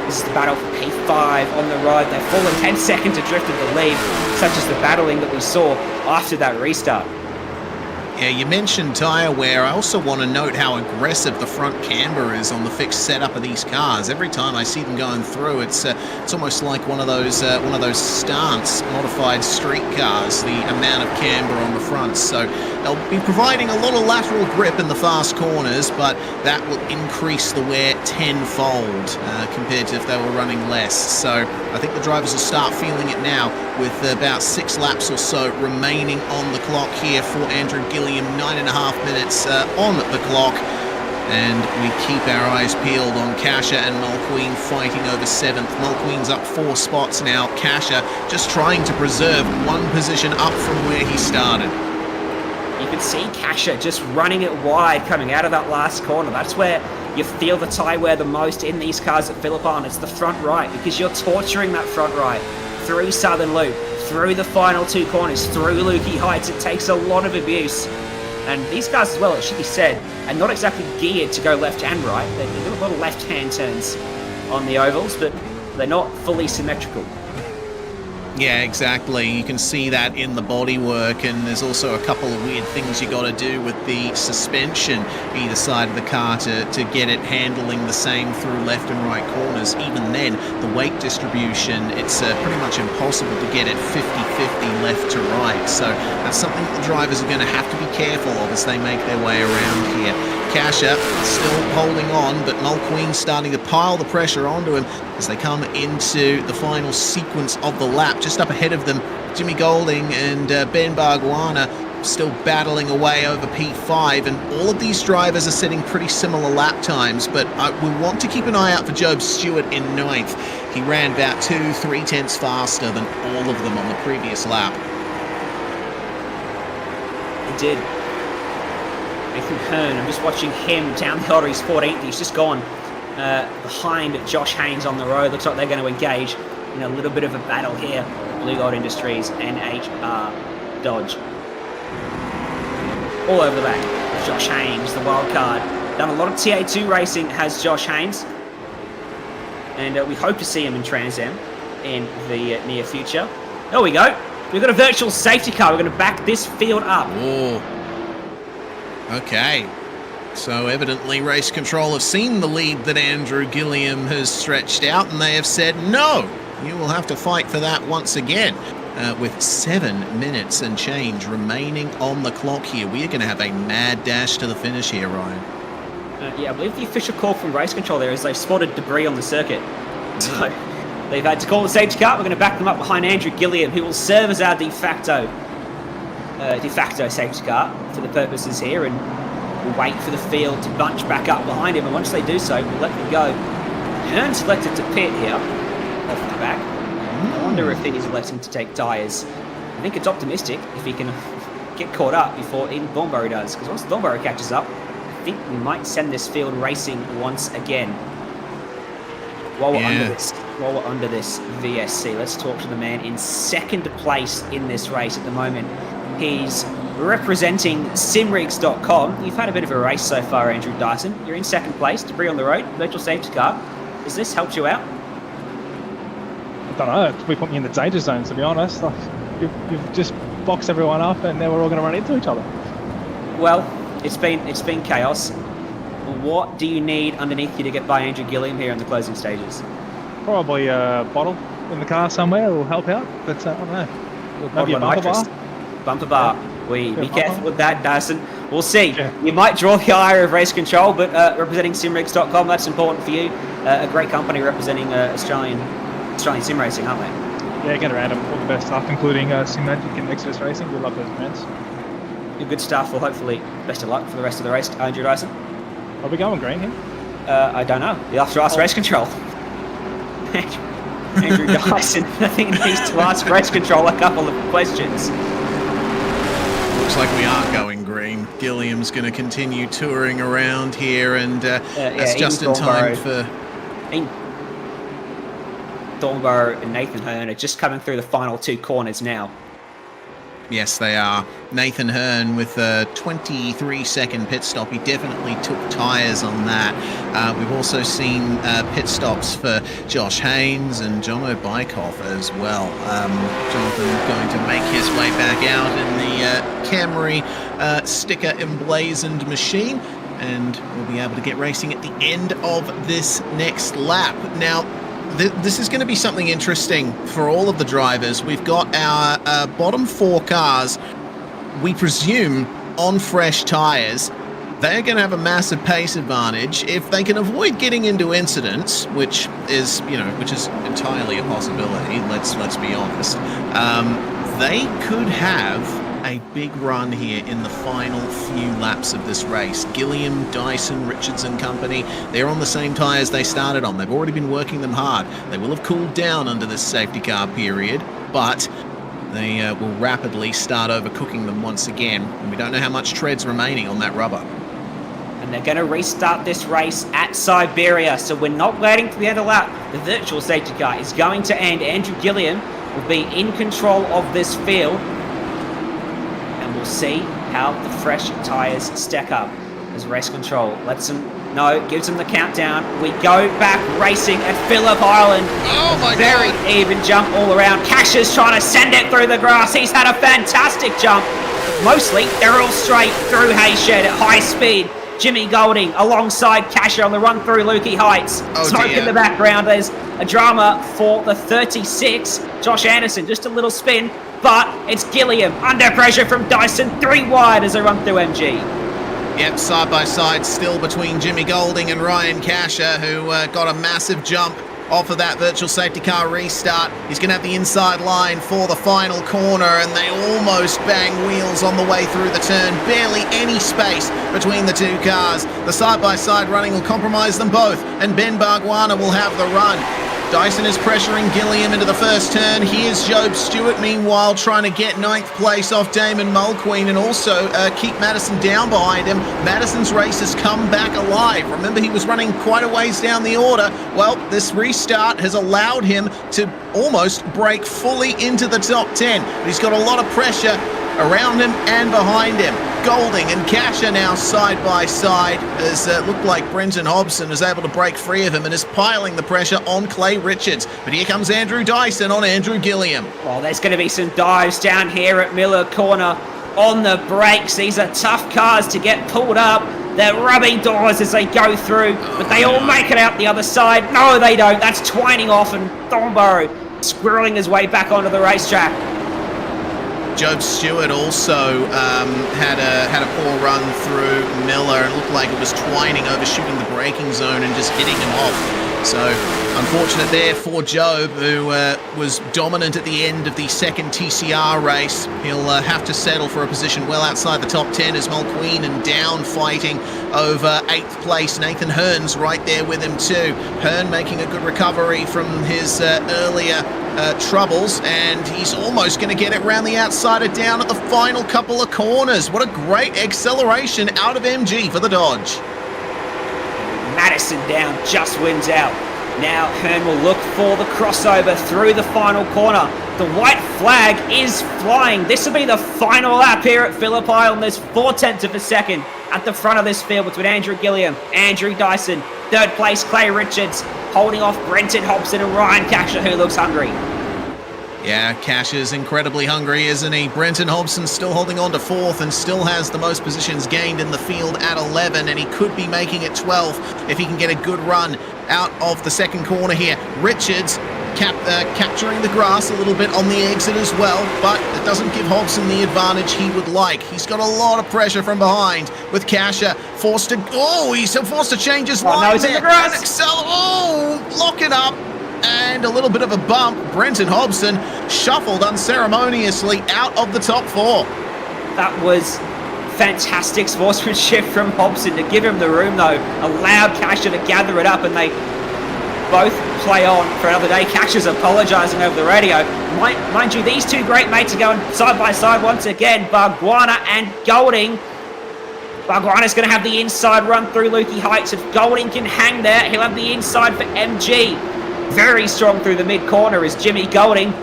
This is the battle for P5 on the road. They've fallen 10 seconds adrift of the lead, such as the battling that we saw after that restart. Yeah, you mentioned tyre wear. I also want to note how aggressive the front camber is on the fixed setup of these cars. Every time I see them going through, it's almost like one of those stance modified street cars. The amount of camber on the front, so they'll be providing a lot of lateral grip in the fast corners, but that will increase the wear tenfold compared to if they were running less. So I think the drivers will start feeling it now, with about 6 laps or so remaining on the clock here for Andrew Gilliam. 9.5 minutes on the clock, and we keep our eyes peeled on Casher and Mulqueen fighting over 7th. Mulqueen's up 4 spots now. Casher just trying to preserve 1 position up from where he started. You can see Casher just running it wide coming out of that last corner. That's where you feel the tyre wear the most in these cars at Phillip. It's the front right, because you're torturing that front right through Southern Loop, through the final 2 corners, through Lukey Heights. It takes a lot of abuse. And these cars as well, it should be said, are not exactly geared to go left and right. They do a lot of left-hand turns on the ovals, but they're not fully symmetrical. Yeah, exactly. You can see that in the bodywork, and there's also a couple of weird things you got to do with the suspension either side of the car to get it handling the same through left and right corners. Even then, the weight distribution, it's pretty much impossible to get it 50-50 left to right. So that's something that the drivers are going to have to be careful of as they make their way around here. Casher still holding on, but Mulqueen starting to pile the pressure onto him as they come into the final sequence of the lap. Just up ahead of them, Jimmy Golding and Ben Barguana still battling away over P5, and all of these drivers are setting pretty similar lap times, but we want to keep an eye out for Job Stewart in 9th. He ran about 2-3 tenths faster than all of them on the previous lap. He did. Nathan Hearn, I'm just watching him down the order. He's 14th. He's just gone behind Josh Haynes on the road. Looks like they're going to engage in a little bit of a battle here. Blue Gold Industries, NHR Dodge. All over the back. Josh Haynes, the wild card. Done a lot of TA2 racing, has Josh Haynes. And we hope to see him in Trans Am in the near future. There we go. We've got a virtual safety car. We're going to back this field up. Whoa. Okay. So evidently Race Control have seen the lead that Andrew Gilliam has stretched out, and they have said, no, you will have to fight for that once again. With 7 minutes and change remaining on the clock here, we are going to have a mad dash to the finish here, Ryan. Yeah, I believe the official call from Race Control there is they've spotted debris on the circuit. So they've had to call the safety car. We're going to back them up behind Andrew Gilliam, who will serve as our de facto safety car for the purposes here, and we'll wait for the field to bunch back up behind him, and once they do so, we'll let them go. Hearn selected to pit here, off the back. I wonder if he's electing to take tyres. I think it's optimistic if he can get caught up before even Thornbury does, because once Thornbury catches up, I think we might send this field racing once again. While we're under this VSC, let's talk to the man in 2nd place in this race at the moment. He's representing simrigs.com. You've had a bit of a race so far, Andrew Dyson. You're in second place, debris on the road, virtual safety car. Has this helped you out? I don't know. We put me in the danger zone, to be honest. Like, you've just boxed everyone up, and now we're all going to run into each other. Well, it's been chaos. What do you need underneath you to get by Andrew Gilliam here in the closing stages? Probably a bottle in the car somewhere will help out, but I don't know. Maybe a bumper bar? Bumper bar. Be careful with that, Dyson. We'll see. Yeah. You might draw the ire of Race Control, but representing simrigs.com, that's important for you. A great company representing Australian sim racing, aren't they? Yeah, get around them. All the best stuff, including SimMagic and Exodus Racing. We love those brands. Good stuff. Well, hopefully, best of luck for the rest of the race, Andrew Dyson. Are we going green here? I don't know. You'll have to ask Race Control. Andrew Dyson, I think he needs to ask Race Control a couple of questions. Looks like we are going green. Gilliam's going to continue touring around here, and that's just in time for... Thornborough and Nathan Hearn are just coming through the final two corners now. Yes, they are. Nathan Hearn with a 23-second pit stop. He definitely took tyres on that. We've also seen pit stops for Josh Haynes and Jono Bykoff as well. Jonathan going to make his way back out in the Camry sticker emblazoned machine, and we'll be able to get racing at the end of this next lap. Now, this is going to be something interesting for all of the drivers. We've got our bottom four cars, we presume, on fresh tyres. They're going to have a massive pace advantage if they can avoid getting into incidents, which is entirely a possibility. Let's be honest. They could have a big run here in the final few laps of this race. Gilliam, Dyson, Richards and company, they're on the same tyres they started on. They've already been working them hard. They will have cooled down under this safety car period, but they will rapidly start overcooking them once again. And we don't know how much tread's remaining on that rubber. And they're going to restart this race at Siberia, so we're not waiting for the end of the lap. The virtual safety car is going to end. Andrew Gilliam will be in control of this field. We'll see how the fresh tyres stack up as Race Control gives them the countdown. We go back racing at Phillip Island. Oh my Very God. even jump all around. Cash is trying to send it through the grass. He's had a fantastic jump. Mostly, they're all straight through Hayshed at high speed. Jimmy Golding alongside Casher on the run through Lukey Heights. Smoke in the background. There's a drama for the 36. Josh Anderson, just a little spin. But it's Gilliam under pressure from Dyson, 3 wide as they run through MG. Yep, side by side still between Jimmy Golding and Ryan Casher, who got a massive jump off of that virtual safety car restart. He's going to have the inside line for the final corner, and they almost bang wheels on the way through the turn. Barely any space between the two cars. The side-by-side running will compromise them both, and Ben Bargwana will have the run. Dyson is pressuring Gilliam into the first turn. Here's Job Stewart, meanwhile, trying to get 9th place off Damon Mulqueen and also keep Madison down behind him. Madison's race has come back alive. Remember, he was running quite a ways down the order. Well, this restart has allowed him to almost break fully into the top 10. But he's got a lot of pressure around him and behind him. Golding and Casher now side by side, as looked like Brenton Hobson is able to break free of him and is piling the pressure on Clay Richards. But here comes Andrew Dyson on Andrew Gilliam. Well, there's going to be some dives down here at Miller Corner on the brakes. These are tough cars to get pulled up. They're rubbing doors as they go through, but they all make it out the other side. No, they don't. That's Twining off, and Thornborough squirreling his way back onto the racetrack. Job Stewart also had a poor run through Miller. It looked like it was Twining overshooting the braking zone and just hitting him off. So unfortunate there for Job, who was dominant at the end of the second TCR race. He'll have to settle for a position well outside the top 10 as Mulqueen and Down fighting over 8th place. Nathan Hearn's right there with him too. Hearn making a good recovery from his earlier troubles, and he's almost going to get it round the outside of Down at the final couple of corners. What a great acceleration out of MG for the Dodge. Madison Down just wins out. Now Hearn will look for the crossover through the final corner. The white flag is flying. This will be the final lap here at Phillip Island. There's 4/10 of a second at the front of this field between Andrew Gilliam, Andrew Dyson, third place Clay Richards, holding off Brenton Hobson and Ryan Casher, who looks hungry. Yeah, Cash is incredibly hungry, isn't he? Brenton Hobson still holding on to 4th and still has the most positions gained in the field at 11, and he could be making it 12 if he can get a good run out of the second corner here. Richards capturing the grass a little bit on the exit as well, but it doesn't give Hobson the advantage he would like. He's got a lot of pressure from behind with Casher forced to... Oh, he's forced to change his line no, it's in the grass. Lock it up. And a little bit of a bump. Brenton Hobson shuffled unceremoniously out of the top 4. That was fantastic sportsmanship from Hobson to give him the room, though. Allowed Casher to gather it up, and they both play on for another day. Casher's apologising over the radio. Mind you, these two great mates are going side by side once again. Bargwanna and Golding. Bargwanna's going to have the inside run through Lukey Heights. If Golding can hang there, he'll have the inside for MG. Very strong through the mid-corner is Jimmy Golding,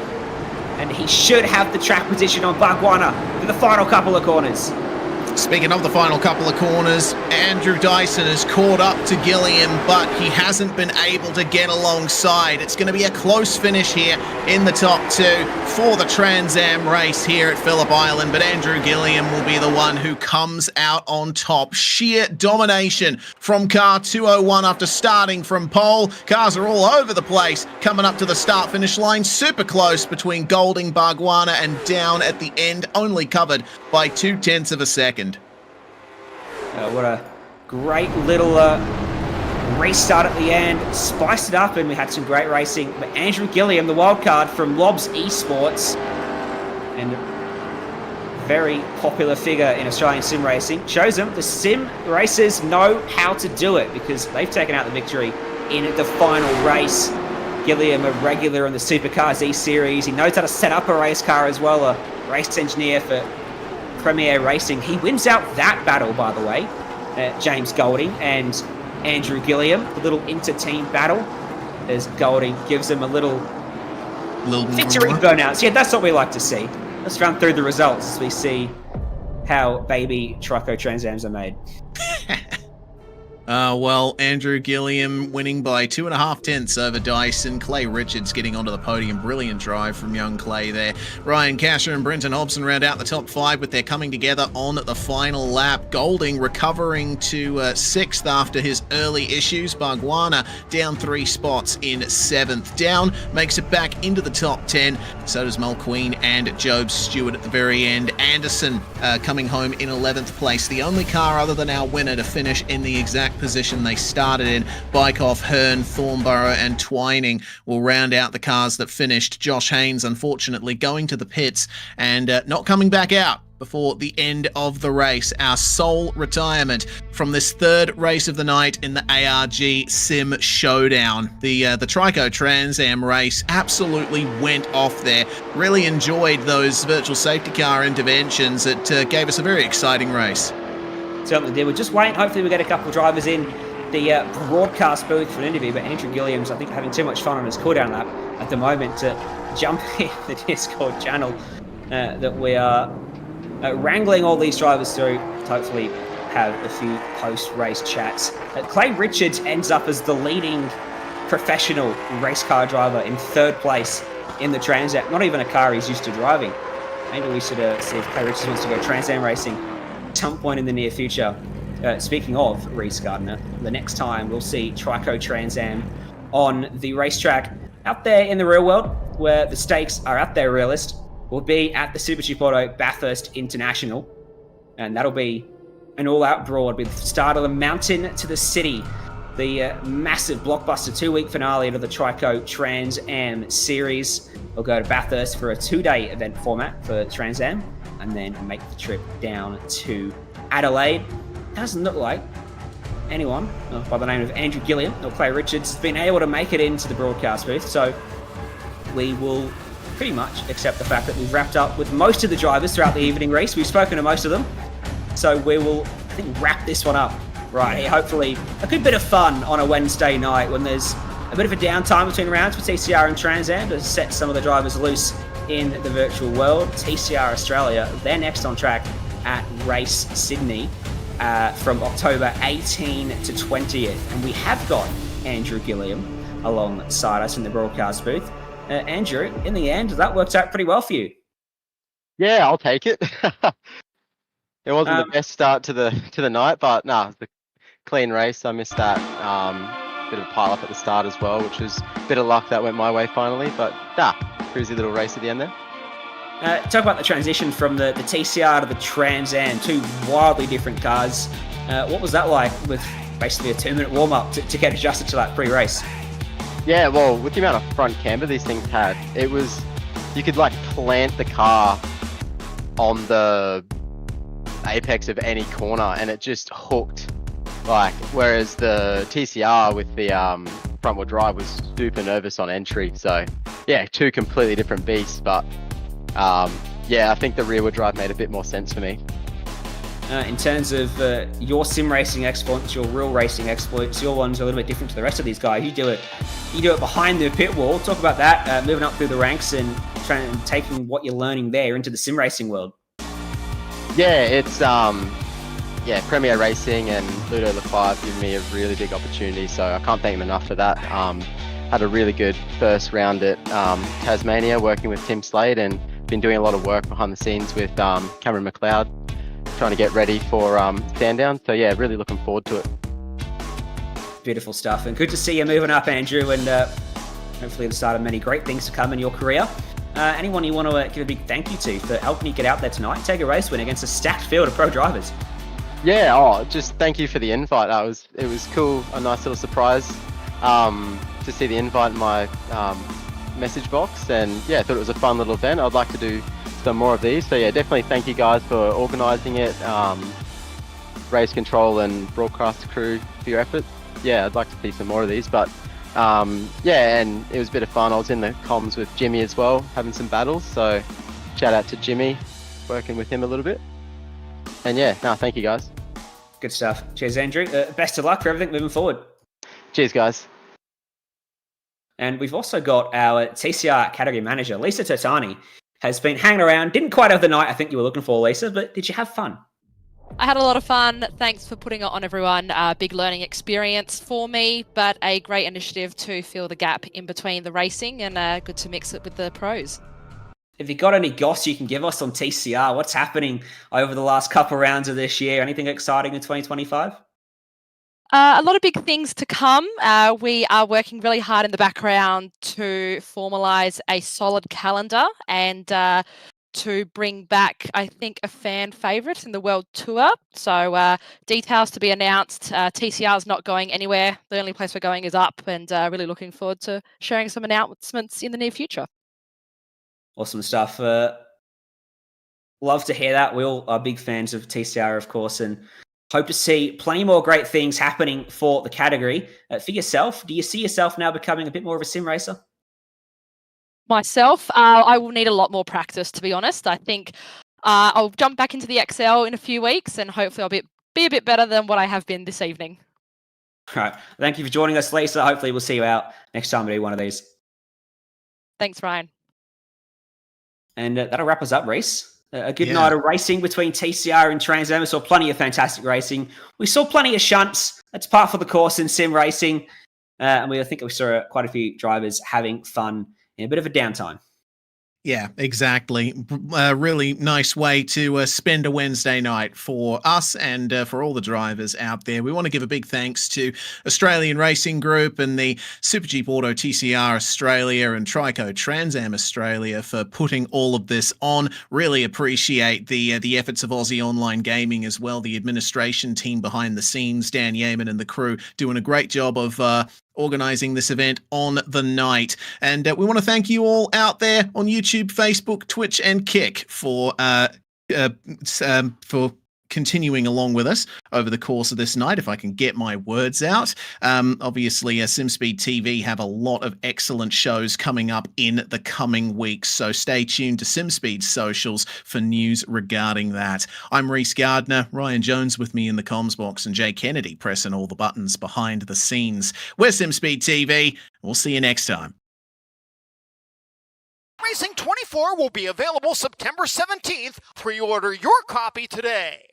and he should have the track position on Bargwanna for the final couple of corners. Speaking of the final couple of corners, Andrew Dyson has caught up to Gilliam, but he hasn't been able to get alongside. It's going to be a close finish here in the top 2 for the Trans Am race here at Phillip Island, but Andrew Gilliam will be the one who comes out on top. Sheer domination from car 201 after starting from pole. Cars are all over the place coming up to the start-finish line. Super close between Golding, Bargwanna and down at the end, only covered by 0.2 of a second. What a great little restart at the end. Spiced it up, and we had some great racing. But Andrew Gilliam, the wild card from Lobs Esports, and very popular figure in Australian sim racing, shows them the sim racers know how to do it because they've taken out the victory in the final race. Gilliam, a regular in the Supercars E-Series. He knows how to set up a race car as well, a race engineer for Premier Racing. He wins out that battle, by the way, James Golding and Andrew Gilliam, the little inter-team battle, as Golding gives him a little victory burnouts. Yeah, that's what we like to see. Let's run through the results as we see how baby Trico Trans Ams are made. Well, Andrew Gilliam winning by 2.5 over Dyson. Clay Richards getting onto the podium. Brilliant drive from young Clay there. Ryan Casher and Brenton Hobson round out the top 5, but they're coming together on the final lap. Golding recovering to 6th after his early issues. Bargwanna down 3 spots in 7th. Down makes it back into the top 10. So does Mulqueen and Job Stewart at the very end. Anderson coming home in 11th place. The only car other than our winner to finish in the exact position they started in. Bykoff, Hearn, Thornborough and Twining will round out the cars that finished. Josh Haynes unfortunately going to the pits and not coming back out before the end of the race. Our sole retirement from this 3rd race of the night in the ARG Sim Showdown. The Trico Trans Am race absolutely went off there. Really enjoyed those virtual safety car interventions. It gave us a very exciting race. Certainly did. We're just waiting. Hopefully we get a couple of drivers in the broadcast booth for an interview, but Andrew Gilliam's, I think, having too much fun on his cooldown lap at the moment to jump in the Discord channel that we are wrangling all these drivers through to hopefully have a few post-race chats. Clay Richards ends up as the leading professional race car driver in 3rd place in the Trans Am. Not even a car he's used to driving. Maybe we should see if Clay Richards wants to go Trans Am racing at some point in the near future. Speaking of Reese Gardner, the next time we'll see Trico Trans Am on the racetrack out there in the real world, where the stakes are at their realest, will be at the Supercheap Auto Bathurst International. And that'll be an all-out brawl. It'll be the start of the mountain to the city, the massive blockbuster 2-week finale of the Trico Trans Am series. We'll go to Bathurst for a 2-day event format for Trans Am, and then make the trip down to Adelaide. Doesn't look like anyone by the name of Andrew Gilliam or Clay Richards has been able to make it into the broadcast booth, so we will pretty much accept the fact that we've wrapped up with most of the drivers throughout the evening race. We've spoken to most of them, so we will, I think, wrap this one up right here. Hopefully a good bit of fun on a Wednesday night when there's A bit of a downtime between rounds for TCR and Trans Am to set some of the drivers loose in the virtual world. TCR Australia, they're next on track at Race Sydney from October 18 to 20th. And we have got Andrew Gilliam alongside us in the broadcast booth. Andrew, in the end, that worked out pretty well for you. Yeah, I'll take it. It wasn't the best start to the night, but no, it was a clean race. I missed that bit of a pile up at the start as well, which was a bit of luck that went my way finally. But cruisy little race at the end there. Talk about the transition from the TCR to the Trans Am, two wildly different cars. What was that like with basically a 2-minute warm-up to get adjusted to that pre-race? Yeah, well, with the amount of front camber these things had, it was, you could like plant the car on the apex of any corner and it just hooked. Like, whereas the TCR with the front wheel drive was super nervous on entry. So yeah, two completely different beasts, but yeah, I think the rear wheel drive made a bit more sense for me. In terms of your sim racing exploits, your real racing exploits, your one's a little bit different to the rest of these guys. You do it behind the pit wall. Talk about that, moving up through the ranks and taking what you're learning there into the sim racing world. Yeah, it's Premier Racing and Ludo LaFave give me a really big opportunity, so I can't thank them enough for that. Had a really good first round at Tasmania working with Tim Slade, and been doing a lot of work behind the scenes with Cameron McLeod, trying to get ready for Sandown. So yeah, really looking forward to it. Beautiful stuff, and good to see you moving up, Andrew, and hopefully the start of many great things to come in your career. Anyone you want to give a big thank you to for helping you get out there tonight and take a race win against a stacked field of pro drivers? Yeah, just thank you for the invite. It was cool, a nice little surprise to see the invite in my message box, and yeah, I thought it was a fun little event. I'd like to do some more of these. So yeah, definitely thank you guys for organising it, race control and broadcast crew for your efforts. Yeah, I'd like to see some more of these, but yeah, and it was a bit of fun. I was in the comms with Jimmy as well, having some battles, so shout out to Jimmy, working with him a little bit. And yeah, thank you guys. Good stuff. Cheers, Andrew. Best of luck for everything moving forward. Cheers, guys. And we've also got our TCR category manager, Lisa Tertani, has been hanging around. Didn't quite have the night I think you were looking for, Lisa, but did you have fun? I had a lot of fun. Thanks for putting it on, everyone. Big learning experience for me, but a great initiative to fill the gap in between the racing, and good to mix it with the pros. Have you got any goss you can give us on TCR? What's happening over the last couple of rounds of this year? Anything exciting in 2025? A lot of big things to come. We are working really hard in the background to formalise a solid calendar and to bring back, I think, a fan favourite in the World Tour. So details to be announced. TCR is not going anywhere. The only place we're going is up, and really looking forward to sharing some announcements in the near future. Awesome stuff. Love to hear that. We all are big fans of TCR, of course, and hope to see plenty more great things happening for the category. For yourself, do you see yourself now becoming a bit more of a sim racer? Myself, I will need a lot more practice, to be honest. I think I'll jump back into the XL in a few weeks, and hopefully I'll be a bit better than what I have been this evening. All right. Thank you for joining us, Lisa. Hopefully we'll see you out next time we do one of these. Thanks, Ryan. And that'll wrap us up, Reese. A good night of racing between TCR and Trans Am. We saw plenty of fantastic racing. We saw plenty of shunts. That's part for the course in sim racing. And I think we saw quite a few drivers having fun in a bit of a downtime. Yeah, exactly. A really nice way to spend a Wednesday night for us and for all the drivers out there. We want to give a big thanks to Australian Racing Group and the Superjeep Auto TCR Australia and Trico Trans Am Australia for putting all of this on. Really appreciate the efforts of Aussie Online Gaming as well, the administration team behind the scenes, Dan Yeaman and the crew doing a great job of organising this event on the night. And we want to thank you all out there on YouTube, Facebook, Twitch and Kick for continuing along with us over the course of this night, if I can get my words out. Obviously, SimSpeed TV have a lot of excellent shows coming up in the coming weeks, so stay tuned to SimSpeed socials for news regarding that. I'm Reese Gardner, Ryan Jones with me in the comms box, and Jay Kennedy pressing all the buttons behind the scenes. We're SimSpeed TV. We'll see you next time. Racing 24 will be available September 17th. Pre-order your copy today.